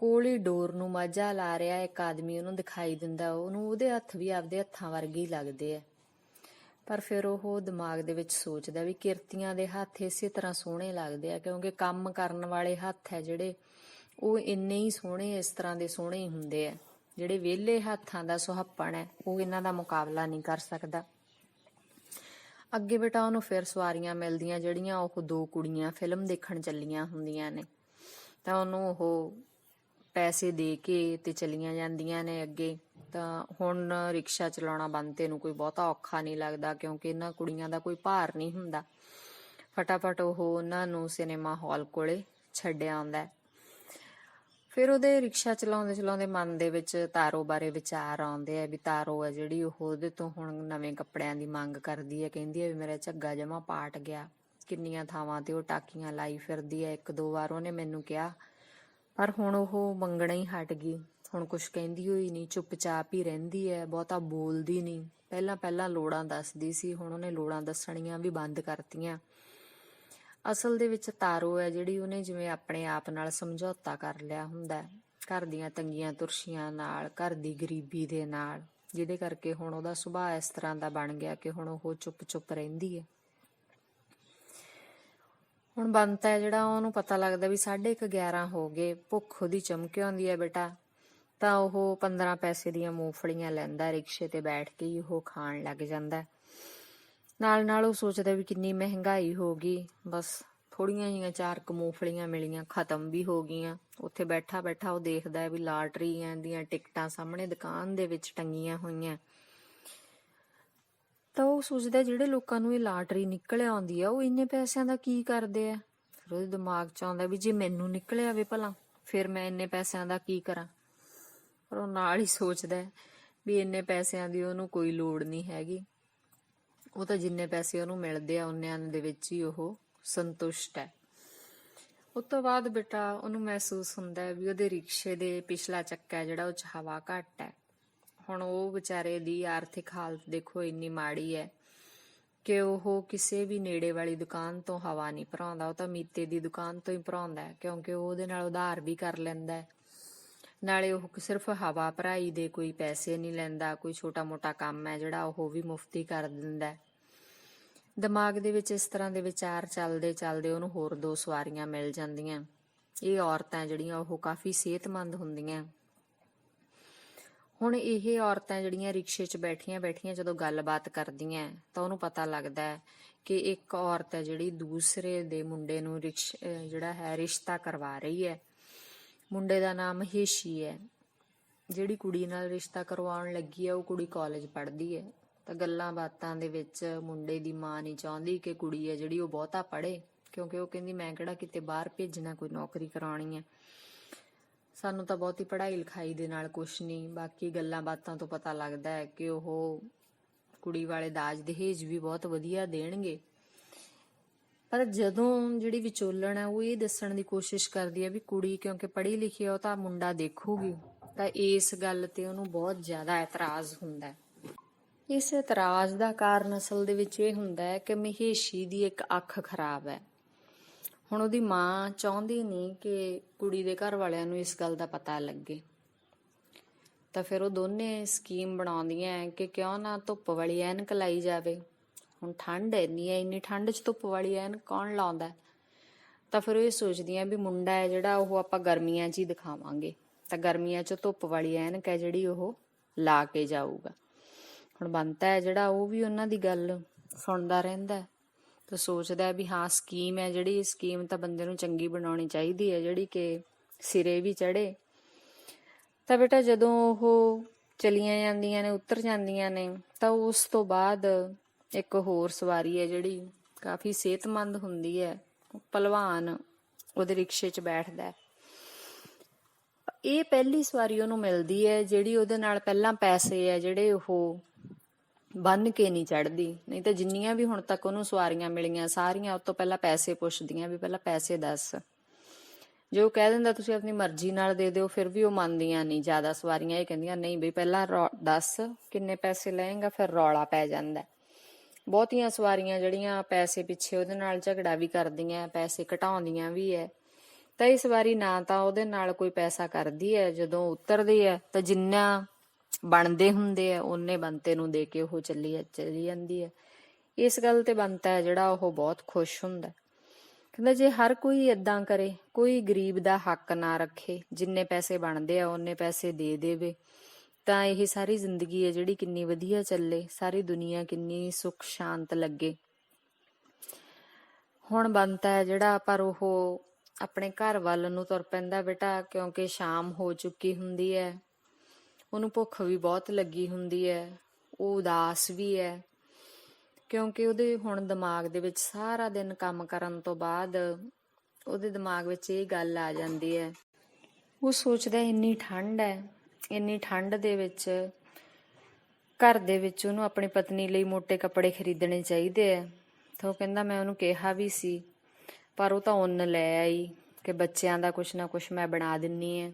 A: ਕੋਲ ਹੀ ਡੋਰ ਨੂੰ ਮਾਝਾ ਲਾ ਰਿਹਾ ਇੱਕ ਆਦਮੀ ਉਹਨੂੰ ਦਿਖਾਈ ਦਿੰਦਾ, ਉਹਨੂੰ ਉਹਦੇ ਹੱਥ ਵੀ ਆਪਦੇ ਹੱਥਾਂ ਵਰਗੇ ਹੀ ਲੱਗਦੇ ਆ। ਪਰ ਫਿਰ ਉਹ ਦਿਮਾਗ ਦੇ ਵਿੱਚ ਸੋਚਦਾ ਵੀ ਕਿਰਤੀਆਂ ਦੇ ਹੱਥ ਇਸੇ ਤਰ੍ਹਾਂ ਸੋਹਣੇ ਲੱਗਦੇ ਆ, ਕਿਉਂਕਿ ਕੰਮ ਕਰਨ ਵਾਲੇ ਹੱਥ ਹੈ ਜਿਹੜੇ ਉਹ ਇੰਨੇ ਹੀ ਸੋਹਣੇ, ਇਸ ਤਰ੍ਹਾਂ ਦੇ ਸੋਹਣੇ ਹੀ ਹੁੰਦੇ ਆ। ਜਿਹੜੇ ਵਿਹਲੇ ਹੱਥਾਂ ਦਾ ਸੁਹੱਪਣ ਹੈ ਉਹ ਇਹਨਾਂ ਦਾ ਮੁਕਾਬਲਾ ਨਹੀਂ ਕਰ ਸਕਦਾ। ਅੱਗੇ ਬੇਟਾ ਉਹਨੂੰ ਫਿਰ ਸਵਾਰੀਆਂ ਮਿਲਦੀਆਂ, ਜਿਹੜੀਆਂ ਉਹ ਦੋ ਕੁੜੀਆਂ ਫਿਲਮ ਦੇਖਣ ਚੱਲੀਆਂ ਹੁੰਦੀਆਂ ਨੇ, ਤਾਂ ਉਹਨੂੰ ਉਹ ਪੈਸੇ ਦੇ ਕੇ ਤੇ ਚਲੀਆਂ ਜਾਂਦੀਆਂ ਨੇ ਅੱਗੇ। ਤਾਂ ਹੁਣ ਰਿਕਸ਼ਾ ਚਲਾਉਣਾ ਬੰਤੇ ਨੂੰ ਕੋਈ ਬਹੁਤਾ ਔਖਾ ਨਹੀਂ ਲੱਗਦਾ, ਕਿਉਂਕਿ ਇਹਨਾਂ ਕੁੜੀਆਂ ਦਾ ਕੋਈ ਭਾਰ ਨਹੀਂ ਹੁੰਦਾ। ਫਟਾਫਟ ਉਹ ਉਹਨਾਂ ਨੂੰ ਸਿਨੇਮਾ ਹਾਲ ਕੋਲੇ ਛੱਡ ਆਉਂਦਾ। ਫਿਰ ਉਹਦੇ ਰਿਕਸ਼ਾ ਚਲਾਉਂਦੇ ਚਲਾਉਂਦੇ ਮਨ ਦੇ ਵਿੱਚ ਤਾਰੋ ਬਾਰੇ ਵਿਚਾਰ ਆਉਂਦੇ ਆ ਵੀ ਤਾਰੋ ਹੈ ਜਿਹੜੀ ਉਹ ਉਹਦੇ ਤੋਂ ਹੁਣ ਨਵੇਂ ਕੱਪੜਿਆਂ ਦੀ ਮੰਗ ਕਰਦੀ ਹੈ। ਕਹਿੰਦੀ ਹੈ ਵੀ ਮੇਰਾ ਝੱਗਾ ਜਮਾ ਪਾਟ ਗਿਆ, ਕਿੰਨੀਆਂ ਥਾਵਾਂ ਤੇ ਉਹ ਟਾਕੀਆਂ ਲਾਈ ਫਿਰਦੀ ਹੈ, 1-2 ਵਾਰ ਉਹਨੇ ਮੈਨੂੰ ਕਿਹਾ, ਪਰ ਹੁਣ ਉਹ ਮੰਗਣਾ ਹੀ ਹਟ ਗਈ। ਹੁਣ ਕੁਛ ਕਹਿੰਦੀ ਹੋਈ ਨਹੀਂ, ਚੁੱਪਚਾਪ ਹੀ ਰਹਿੰਦੀ ਹੈ, ਬਹੁਤਾ ਬੋਲਦੀ ਨਹੀਂ। ਪਹਿਲਾਂ ਲੋੜਾਂ ਦੱਸਦੀ ਸੀ, ਹੁਣ ਉਹਨੇ ਲੋੜਾਂ ਦੱਸਣੀਆਂ ਵੀ ਬੰਦ ਕਰਤੀਆਂ। ਅਸਲ ਦੇ ਵਿੱਚ ਤਾਰੋ ਹੈ ਜਿਹੜੀ ਉਹਨੇ ਜਿਵੇਂ ਆਪਣੇ ਆਪ ਨਾਲ ਸਮਝੌਤਾ ਕਰ ਲਿਆ ਹੁੰਦਾ, ਘਰ ਦੀਆਂ ਤੰਗੀਆਂ ਤੁਰਸ਼ੀਆਂ ਨਾਲ, ਘਰ ਦੀ ਗਰੀਬੀ ਦੇ ਨਾਲ, ਜਿਹਦੇ ਕਰਕੇ ਹੁਣ ਉਹਦਾ ਸੁਭਾਅ ਇਸ ਤਰ੍ਹਾਂ ਦਾ ਬਣ ਗਿਆ ਕਿ ਹੁਣ ਉਹ ਚੁੱਪ ਰਹਿੰਦੀ ਹੈ। ਹੁਣ ਬੰਤਾ ਹੈ ਜਿਹੜਾ ਉਹਨੂੰ ਪਤਾ ਲੱਗਦਾ ਵੀ 11:30 ਹੋ ਗਏ, ਭੁੱਖ ਉਹਦੀ ਚਮਕੇ ਆਉਂਦੀ ਹੈ ਬੇਟਾ। ਤਾਂ ਉਹ 15 ਪੈਸੇ ਦੀਆਂ ਮੂੰਗਫਲੀਆਂ ਲੈਂਦਾ, ਰਿਕਸ਼ੇ ਤੇ ਬੈਠ ਕੇ ਹੀ ਉਹ ਖਾਣ ਲੱਗ ਜਾਂਦਾ। ਨਾਲ ਨਾਲ ਉਹ ਸੋਚਦਾ ਵੀ ਕਿੰਨੀ ਮਹਿੰਗਾਈ ਹੋ ਗਈ, ਬਸ ਥੋੜੀਆਂ ਜਿਹੀਆਂ 4 ਮੂੰਗਫਲੀਆਂ ਮਿਲੀਆਂ, ਖਤਮ ਵੀ ਹੋ ਗਈਆਂ। ਉੱਥੇ ਬੈਠਾ ਬੈਠਾ ਉਹ ਦੇਖਦਾ ਵੀ ਲਾਟਰੀਆਂ ਦੀਆਂ ਟਿਕਟਾਂ ਸਾਹਮਣੇ ਦੁਕਾਨ ਦੇ ਵਿੱਚ ਟੰਗੀਆਂ ਹੋਈਆਂ। ਤਾਂ ਉਹ ਸੋਚਦਾ ਜਿਹੜੇ ਲੋਕਾਂ ਨੂੰ ਇਹ ਲਾਟਰੀ ਨਿਕਲ ਆਉਂਦੀ ਆ ਉਹ ਇੰਨੇ ਪੈਸਿਆਂ ਦਾ ਕੀ ਕਰਦੇ ਆ। ਫਿਰ ਉਹਦੇ ਦਿਮਾਗ 'ਚ ਆਉਂਦਾ ਵੀ ਜੇ ਮੈਨੂੰ ਨਿਕਲ ਆਵੇ ਭਲਾ, ਫਿਰ ਮੈਂ ਇੰਨੇ ਪੈਸਿਆਂ ਦਾ ਕੀ ਕਰਾਂ। ਪਰ ਉਹ ਨਾਲ ਹੀ ਸੋਚਦਾ ਵੀ ਇੰਨੇ ਪੈਸਿਆਂ ਦੀ ਉਹਨੂੰ ਕੋਈ ਲੋੜ ਨਹੀਂ ਹੈਗੀ, ਉਹ ਤਾਂ ਜਿੰਨੇ ਪੈਸੇ ਉਹਨੂੰ ਮਿਲਦੇ ਆ ਉਨਿਆਂ ਦੇ ਵਿੱਚ ਹੀ ਉਹ ਸੰਤੁਸ਼ਟ ਹੈ। ਉਸ ਤੋਂ ਬਾਅਦ ਬੇਟਾ ਉਹਨੂੰ ਮਹਿਸੂਸ ਹੁੰਦਾ ਵੀ ਉਹਦੇ ਰਿਕਸ਼ੇ ਦੇ ਪਿਛਲਾ ਚੱਕਾ ਜਿਹੜਾ ਉਹ 'ਚ ਹਵਾ ਘੱਟ ਹੈ। ਹੁਣ ਉਹ ਵਿਚਾਰੇ ਦੀ ਆਰਥਿਕ ਹਾਲਤ ਦੇਖੋ ਇੰਨੀ ਮਾੜੀ ਹੈ ਕਿ ਉਹ ਕਿਸੇ ਵੀ ਨੇੜੇ ਵਾਲੀ ਦੁਕਾਨ ਤੋਂ ਹਵਾ ਨਹੀਂ ਭਰਾਉਂਦਾ, ਉਹ ਤਾਂ ਮੀਤੇ ਦੀ ਦੁਕਾਨ ਤੋਂ ਹੀ ਭਰਾਉਂਦਾ, ਕਿਉਂਕਿ ਉਹ ਉਹਦੇ ਨਾਲ ਉਧਾਰ ਵੀ ਕਰ ਲੈਂਦਾ ਹੈ। ਨਾਲੇ ਉਹ ਸਿਰਫ ਹਵਾ ਭਰਾਈ ਦੇ ਕੋਈ ਪੈਸੇ ਨਹੀਂ ਲੈਂਦਾ, ਕੋਈ ਛੋਟਾ ਮੋਟਾ ਕੰਮ ਹੈ ਜਿਹੜਾ ਉਹ ਵੀ ਮੁਫਤੀ ਕਰ ਦਿੰਦਾ। ਦਿਮਾਗ ਦੇ ਵਿੱਚ ਇਸ ਤਰ੍ਹਾਂ ਦੇ ਵਿਚਾਰ ਚੱਲਦੇ ਚੱਲਦੇ ਉਹਨੂੰ ਹੋਰ 2 ਸਵਾਰੀਆਂ ਮਿਲ ਜਾਂਦੀਆਂ। ਇਹ ਔਰਤਾਂ ਜਿਹੜੀਆਂ ਉਹ ਕਾਫੀ ਸਿਹਤਮੰਦ ਹੁੰਦੀਆਂ। ਹੁਣ ਇਹ ਔਰਤਾਂ ਜਿਹੜੀਆਂ ਰਿਕਸ਼ੇ 'ਚ ਬੈਠੀਆਂ ਬੈਠੀਆਂ ਜਦੋਂ ਗੱਲਬਾਤ ਕਰਦੀਆਂ ਤਾਂ ਉਹਨੂੰ ਪਤਾ ਲੱਗਦਾ ਹੈ ਕਿ ਇੱਕ ਔਰਤ ਹੈ ਜਿਹੜੀ ਦੂਸਰੇ ਦੇ ਮੁੰਡੇ ਨੂੰ ਜਿਹੜਾ ਹੈ ਰਿਸ਼ਤਾ ਕਰਵਾ ਰਹੀ ਹੈ। ਮੁੰਡੇ ਦਾ ਨਾਮ ਮਹੇਸ਼ੀ ਹੈ। ਜਿਹੜੀ ਕੁੜੀ ਨਾਲ ਰਿਸ਼ਤਾ ਕਰਵਾਉਣ ਲੱਗੀ ਹੈ ਉਹ ਕੁੜੀ ਕਾਲਜ ਪੜ੍ਹਦੀ ਹੈ। ਤਾਂ ਗੱਲਾਂ ਬਾਤਾਂ ਦੇ ਵਿੱਚ ਮੁੰਡੇ ਦੀ ਮਾਂ ਨਹੀਂ ਚਾਹੁੰਦੀ ਕਿ ਕੁੜੀ ਹੈ ਜਿਹੜੀ ਉਹ ਬਹੁਤਾ ਪੜ੍ਹੇ, ਕਿਉਂਕਿ ਉਹ ਕਹਿੰਦੀ ਮੈਂ ਕਿਹੜਾ ਕਿਤੇ ਬਾਹਰ ਭੇਜਣਾ, ਕੋਈ ਨੌਕਰੀ ਕਰਾਉਣੀ ਹੈ, ਸਾਨੂੰ ਤਾਂ ਬਹੁਤੀ ਪੜ੍ਹਾਈ ਲਿਖਾਈ ਦੇ ਨਾਲ ਕੁਛ ਨਹੀਂ। ਬਾਕੀ ਗੱਲਾਂ ਬਾਤਾਂ ਤੋਂ ਪਤਾ ਲੱਗਦਾ ਹੈ ਕਿ ਉਹ ਕੁੜੀ ਵਾਲੇ ਦਾਜ ਦਹੇਜ ਵੀ ਬਹੁਤ ਵਧੀਆ ਦੇਣਗੇ। ਪਰ ਜਦੋਂ ਜਿਹੜੀ ਵਿਚੋਲਣ ਹੈ ਉਹ ਇਹ ਦੱਸਣ ਦੀ ਕੋਸ਼ਿਸ਼ ਕਰਦੀ ਹੈ ਵੀ ਕੁੜੀ ਕਿਉਂਕਿ ਪੜ੍ਹੀ ਲਿਖੀ ਹੈ ਉਹ ਤਾਂ ਮੁੰਡਾ ਦੇਖੂਗੀ, ਤਾਂ ਇਸ ਗੱਲ ਤੇ ਉਹਨੂੰ ਬਹੁਤ ਜ਼ਿਆਦਾ ਇਤਰਾਜ਼ ਹੁੰਦਾ ਹੈ। ਇਸ ਇਤਰਾਜ਼ ਦਾ ਕਾਰਨ ਅਸਲ ਦੇ ਵਿੱਚ ਇਹ ਹੁੰਦਾ ਹੈ ਕਿ ਮਹੇਸ਼ੀ ਦੀ ਇੱਕ ਅੱਖ ਖਰਾਬ ਹੈ। ਹੁਣ ਉਹਦੀ ਮਾਂ ਚਾਹੁੰਦੀ ਨਹੀਂ ਕਿ ਕੁੜੀ ਦੇ ਘਰ ਵਾਲਿਆਂ ਨੂੰ ਇਸ ਗੱਲ ਦਾ ਪਤਾ ਲੱਗੇ, ਤਾਂ ਫਿਰ ਉਹ ਦੋਨੇ ਸਕੀਮ ਬਣਾਉਂਦੀਆਂ ਕਿ ਕਿਉਂ ਨਾ ਧੁੱਪ ਵਾਲੀ ਐਨਕ ਲਾਈ ਜਾਵੇ। ਹੁਣ ਠੰਡ ਇੰਨੀ ਹੈ, ਇੰਨੀ ਠੰਡ 'ਚ ਧੁੱਪ ਵਾਲੀ ਐਨਕ ਕੌਣ ਲਾਉਂਦਾ। ਤਾਂ ਫਿਰ ਉਹ ਇਹ ਸੋਚਦੀਆਂ ਵੀ ਮੁੰਡਾ ਹੈ ਜਿਹੜਾ ਉਹ ਆਪਾਂ ਗਰਮੀਆਂ 'ਚ ਹੀ ਦਿਖਾਵਾਂਗੇ, ਤਾਂ ਗਰਮੀਆਂ 'ਚ ਧੁੱਪ ਵਾਲੀ ਐਨਕ ਹੈ ਜਿਹੜੀ ਉਹ ਲਾ ਕੇ ਜਾਊਗਾ। ਹੁਣ ਬੰਤਾ ਹੈ ਜਿਹੜਾ ਉਹ ਵੀ ਉਹਨਾਂ ਦੀ ਗੱਲ ਸੁਣਦਾ ਰਹਿੰਦਾ ਤਾਂ ਸੋਚਦਾ ਵੀ ਹਾਂ ਸਕੀਮ ਹੈ ਜਿਹੜੀ, ਇਹ ਸਕੀਮ ਤਾਂ ਬੰਦੇ ਨੂੰ ਚੰਗੀ ਬਣਾਉਣੀ ਚਾਹੀਦੀ ਹੈ ਜਿਹੜੀ ਕਿ ਸਿਰੇ ਵੀ ਚੜੇ। ਤਾਂ ਬੇਟਾ ਜਦੋਂ ਉਹ ਚਲੀਆਂ ਜਾਂਦੀਆਂ ਨੇ, ਉਤਰ ਜਾਂਦੀਆਂ ਨੇ, ਤਾਂ ਉਸ ਤੋਂ ਬਾਅਦ ਇੱਕ ਹੋਰ ਸਵਾਰੀ ਹੈ ਜਿਹੜੀ ਕਾਫੀ ਸਿਹਤਮੰਦ ਹੁੰਦੀ ਹੈ, ਭਲਵਾਨ ਉਹਦੇ ਰਿਕਸ਼ੇ 'ਚ ਬੈਠਦਾ। ਇਹ ਪਹਿਲੀ ਸਵਾਰੀ ਉਹਨੂੰ ਮਿਲਦੀ ਹੈ ਜਿਹੜੀ ਉਹਦੇ ਨਾਲ ਪਹਿਲਾਂ ਪੈਸੇ ਹੈ ਜਿਹੜੇ ਉਹ ਬੰਨ ਕੇ ਨਹੀਂ ਚੜ੍ਹਦੀ। ਨਹੀਂ ਤਾਂ ਜਿੰਨੀਆਂ ਵੀ ਹੁਣ ਤੱਕ ਉਹਨੂੰ ਸਵਾਰੀਆਂ ਮਿਲੀਆਂ ਸਾਰੀਆਂ ਉਹ ਤੋਂ ਪਹਿਲਾਂ ਪੈਸੇ ਪੁੱਛਦੀਆਂ ਵੀ ਪਹਿਲਾਂ ਪੈਸੇ ਦੱਸ। ਜੇ ਉਹ ਕਹਿ ਦਿੰਦਾ ਤੁਸੀਂ ਆਪਣੀ ਮਰਜ਼ੀ ਨਾਲ ਦੇ ਦਿਓ ਫਿਰ ਵੀ ਉਹ ਮੰਨਦੀਆਂ ਨਹੀਂ ਜ਼ਿਆਦਾ ਸਵਾਰੀਆਂ। ਇਹ ਕਹਿੰਦੀਆਂ ਨਹੀਂ ਬਈ ਪਹਿਲਾਂ ਦੱਸ ਕਿੰਨੇ ਪੈਸੇ ਲਏਗਾ, ਫਿਰ ਰੌਲਾ ਪੈ ਜਾਂਦਾ। ਬਹੁਤੀਆਂ ਸਵਾਰੀਆਂ ਜਿਹੜੀਆਂ ਪੈਸੇ ਪਿੱਛੇ ਉਹਦੇ ਨਾਲ ਝਗੜਾ ਵੀ ਕਰਦੀਆਂ, ਪੈਸੇ ਘਟਾਉਂਦੀਆਂ ਵੀ ਹੈ। ਤਾਂ ਇਸ ਵਾਰੀ ਨਾ ਤਾਂ ਉਹਦੇ ਨਾਲ ਕੋਈ ਪੈਸਾ ਕਰਦੀ ਹੈ, ਜਦੋਂ ਉਤਰਦੀ ਹੈ ਤਾਂ ਜਿੰਨਾ ਬਣਦੇ ਹੁੰਦੇ ਆ ਉਹਨੇ ਬੰਤੇ ਨੂੰ ਦੇ ਕੇ ਉਹ ਚਲੀ ਜਾਂਦੀ ਹੈ। ਇਸ ਗੱਲ ਤੇ ਬੰਤਾ ਹੈ ਜਿਹੜਾ ਉਹ ਬਹੁਤ ਖੁਸ਼ ਹੁੰਦਾ। ਕਹਿੰਦਾ ਜੇ ਹਰ ਕੋਈ ਏਦਾਂ ਕਰੇ, ਕੋਈ ਗਰੀਬ ਦਾ ਹੱਕ ਨਾ ਰੱਖੇ, ਜਿੰਨੇ ਪੈਸੇ ਬਣਦੇ ਆ ਉਹਨੇ ਪੈਸੇ ਦੇ ਦੇਵੇ, ਤਾਂ ਇਹ ਸਾਰੀ ਜ਼ਿੰਦਗੀ ਹੈ ਜਿਹੜੀ ਕਿੰਨੀ ਵਧੀਆ ਚੱਲੇ, ਸਾਰੀ ਦੁਨੀਆ ਕਿੰਨੀ ਸੁੱਖ ਸ਼ਾਂਤ ਲੱਗੇ। ਹੁਣ ਬੰਤਾ ਹੈ ਜਿਹੜਾ, ਪਰ ਉਹ ਆਪਣੇ ਘਰ ਵੱਲ ਨੂੰ ਤੁਰ ਪੈਂਦਾ ਬੇਟਾ, ਕਿਉਂਕਿ ਸ਼ਾਮ ਹੋ ਚੁੱਕੀ ਹੁੰਦੀ ਹੈ। ਉਹਨੂੰ ਭੁੱਖ ਵੀ ਬਹੁਤ ਲੱਗੀ ਹੁੰਦੀ ਹੈ, ਉਹ ਉਦਾਸ ਵੀ ਹੈ, ਕਿਉਂਕਿ ਉਹਦੇ ਹੁਣ ਦਿਮਾਗ ਦੇ ਵਿੱਚ ਸਾਰਾ ਦਿਨ ਕੰਮ ਕਰਨ ਤੋਂ ਬਾਅਦ ਉਹਦੇ ਦਿਮਾਗ ਵਿੱਚ ਇਹ ਗੱਲ ਆ ਜਾਂਦੀ ਹੈ। ਉਹ ਸੋਚਦਾ ਇੰਨੀ ਠੰਡ ਹੈ, ਇੰਨੀ ਠੰਡ ਦੇ ਵਿੱਚ ਘਰ ਦੇ ਵਿੱਚ ਉਹਨੂੰ ਆਪਣੀ ਪਤਨੀ ਲਈ ਮੋਟੇ ਕੱਪੜੇ ਖਰੀਦਣੇ ਚਾਹੀਦੇ ਆ। ਤਾਂ ਉਹ ਕਹਿੰਦਾ ਮੈਂ ਉਹਨੂੰ ਕਿਹਾ ਵੀ ਸੀ, ਪਰ ਉਹ ਤਾਂ ਉੱਨ ਲੈ ਆਈ ਕਿ ਬੱਚਿਆਂ ਦਾ ਕੁਛ ਨਾ ਕੁਛ ਮੈਂ ਬਣਾ ਦਿੰਨੀ ਆ।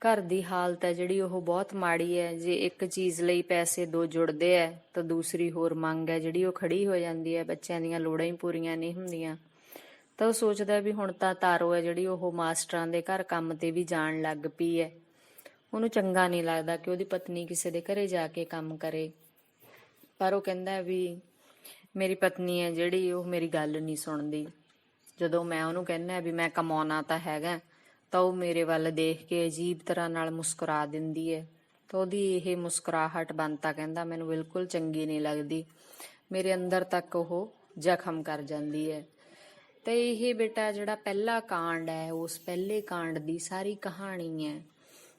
A: ਘਰ ਦੀ ਹਾਲਤ ਹੈ ਜਿਹੜੀ ਉਹ ਬਹੁਤ ਮਾੜੀ ਹੈ। ਜੇ ਇੱਕ ਚੀਜ਼ ਲਈ ਪੈਸੇ ਦੋ ਜੁੜਦੇ ਆ ਤਾਂ ਦੂਸਰੀ ਹੋਰ ਮੰਗ ਹੈ ਜਿਹੜੀ ਉਹ ਖੜੀ ਹੋ ਜਾਂਦੀ ਹੈ। ਬੱਚਿਆਂ ਦੀਆਂ ਲੋੜਾਂ ਹੀ ਪੂਰੀਆਂ ਨਹੀਂ ਹੁੰਦੀਆਂ। ਤਾਂ ਉਹ ਸੋਚਦਾ ਵੀ ਹੁਣ ਤਾਂ ਤਾਰੋ ਹੈ ਜਿਹੜੀ ਉਹ ਮਾਸਟਰਾਂ ਦੇ ਘਰ ਕੰਮ ਤੇ ਵੀ ਜਾਣ ਲੱਗ ਪਈ ਹੈ। ਉਹਨੂੰ ਚੰਗਾ ਨਹੀਂ ਲੱਗਦਾ ਕਿ ਉਹਦੀ ਪਤਨੀ ਕਿਸੇ ਦੇ ਘਰੇ ਜਾ ਕੇ ਕੰਮ ਕਰੇ, ਪਰ ਉਹ ਕਹਿੰਦਾ ਵੀ ਮੇਰੀ ਪਤਨੀ ਹੈ ਜਿਹੜੀ ਉਹ ਮੇਰੀ ਗੱਲ ਨਹੀਂ ਸੁਣਦੀ। ਜਦੋਂ ਮੈਂ ਉਹਨੂੰ ਕਹਿੰਦਾ ਵੀ ਮੈਂ ਕਮਾਉਣਾ ਤਾਂ ਹੈਗਾ, ਤਾਂ ਉਹ ਮੇਰੇ ਵੱਲ ਦੇਖ ਕੇ ਅਜੀਬ ਤਰ੍ਹਾਂ ਨਾਲ ਮੁਸਕਰਾ ਦਿੰਦੀ ਹੈ। ਤਾਂ ਉਹਦੀ ਇਹ ਮੁਸਕਰਾਹਟ ਬੰਤਾ ਕਹਿੰਦਾ ਮੈਨੂੰ ਬਿਲਕੁਲ ਚੰਗੀ ਨਹੀਂ ਲੱਗਦੀ, ਮੇਰੇ ਅੰਦਰ ਤੱਕ ਉਹ ਜ਼ਖਮ ਕਰ ਜਾਂਦੀ ਹੈ। ਤੇ ਇਹ ਬੇਟਾ ਜਿਹੜਾ ਪਹਿਲਾ ਕਾਂਡ ਹੈ, ਉਸ ਪਹਿਲੇ ਕਾਂਡ ਦੀ ਸਾਰੀ ਕਹਾਣੀ ਹੈ।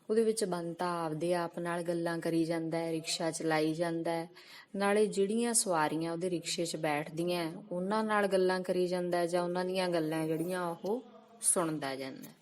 A: ਉਹਦੇ ਵਿੱਚ ਬੰਤਾ ਆਪਦੇ ਆਪ ਨਾਲ ਗੱਲਾਂ ਕਰੀ ਜਾਂਦਾ ਹੈ, ਰਿਕਸ਼ਾ ਚਲਾਈ ਜਾਂਦਾ ਹੈ, ਨਾਲੇ ਜਿਹੜੀਆਂ ਸਵਾਰੀਆਂ ਉਹਦੇ ਰਿਕਸ਼ੇ 'ਚ ਬੈਠਦੀਆਂ ਉਹਨਾਂ ਨਾਲ ਗੱਲਾਂ ਕਰੀ ਜਾਂਦਾ, ਜਾਂ ਉਹਨਾਂ ਦੀਆਂ ਗੱਲਾਂ ਜਿਹੜੀਆਂ ਉਹ ਸੁਣਦਾ ਜਾਂਦਾ।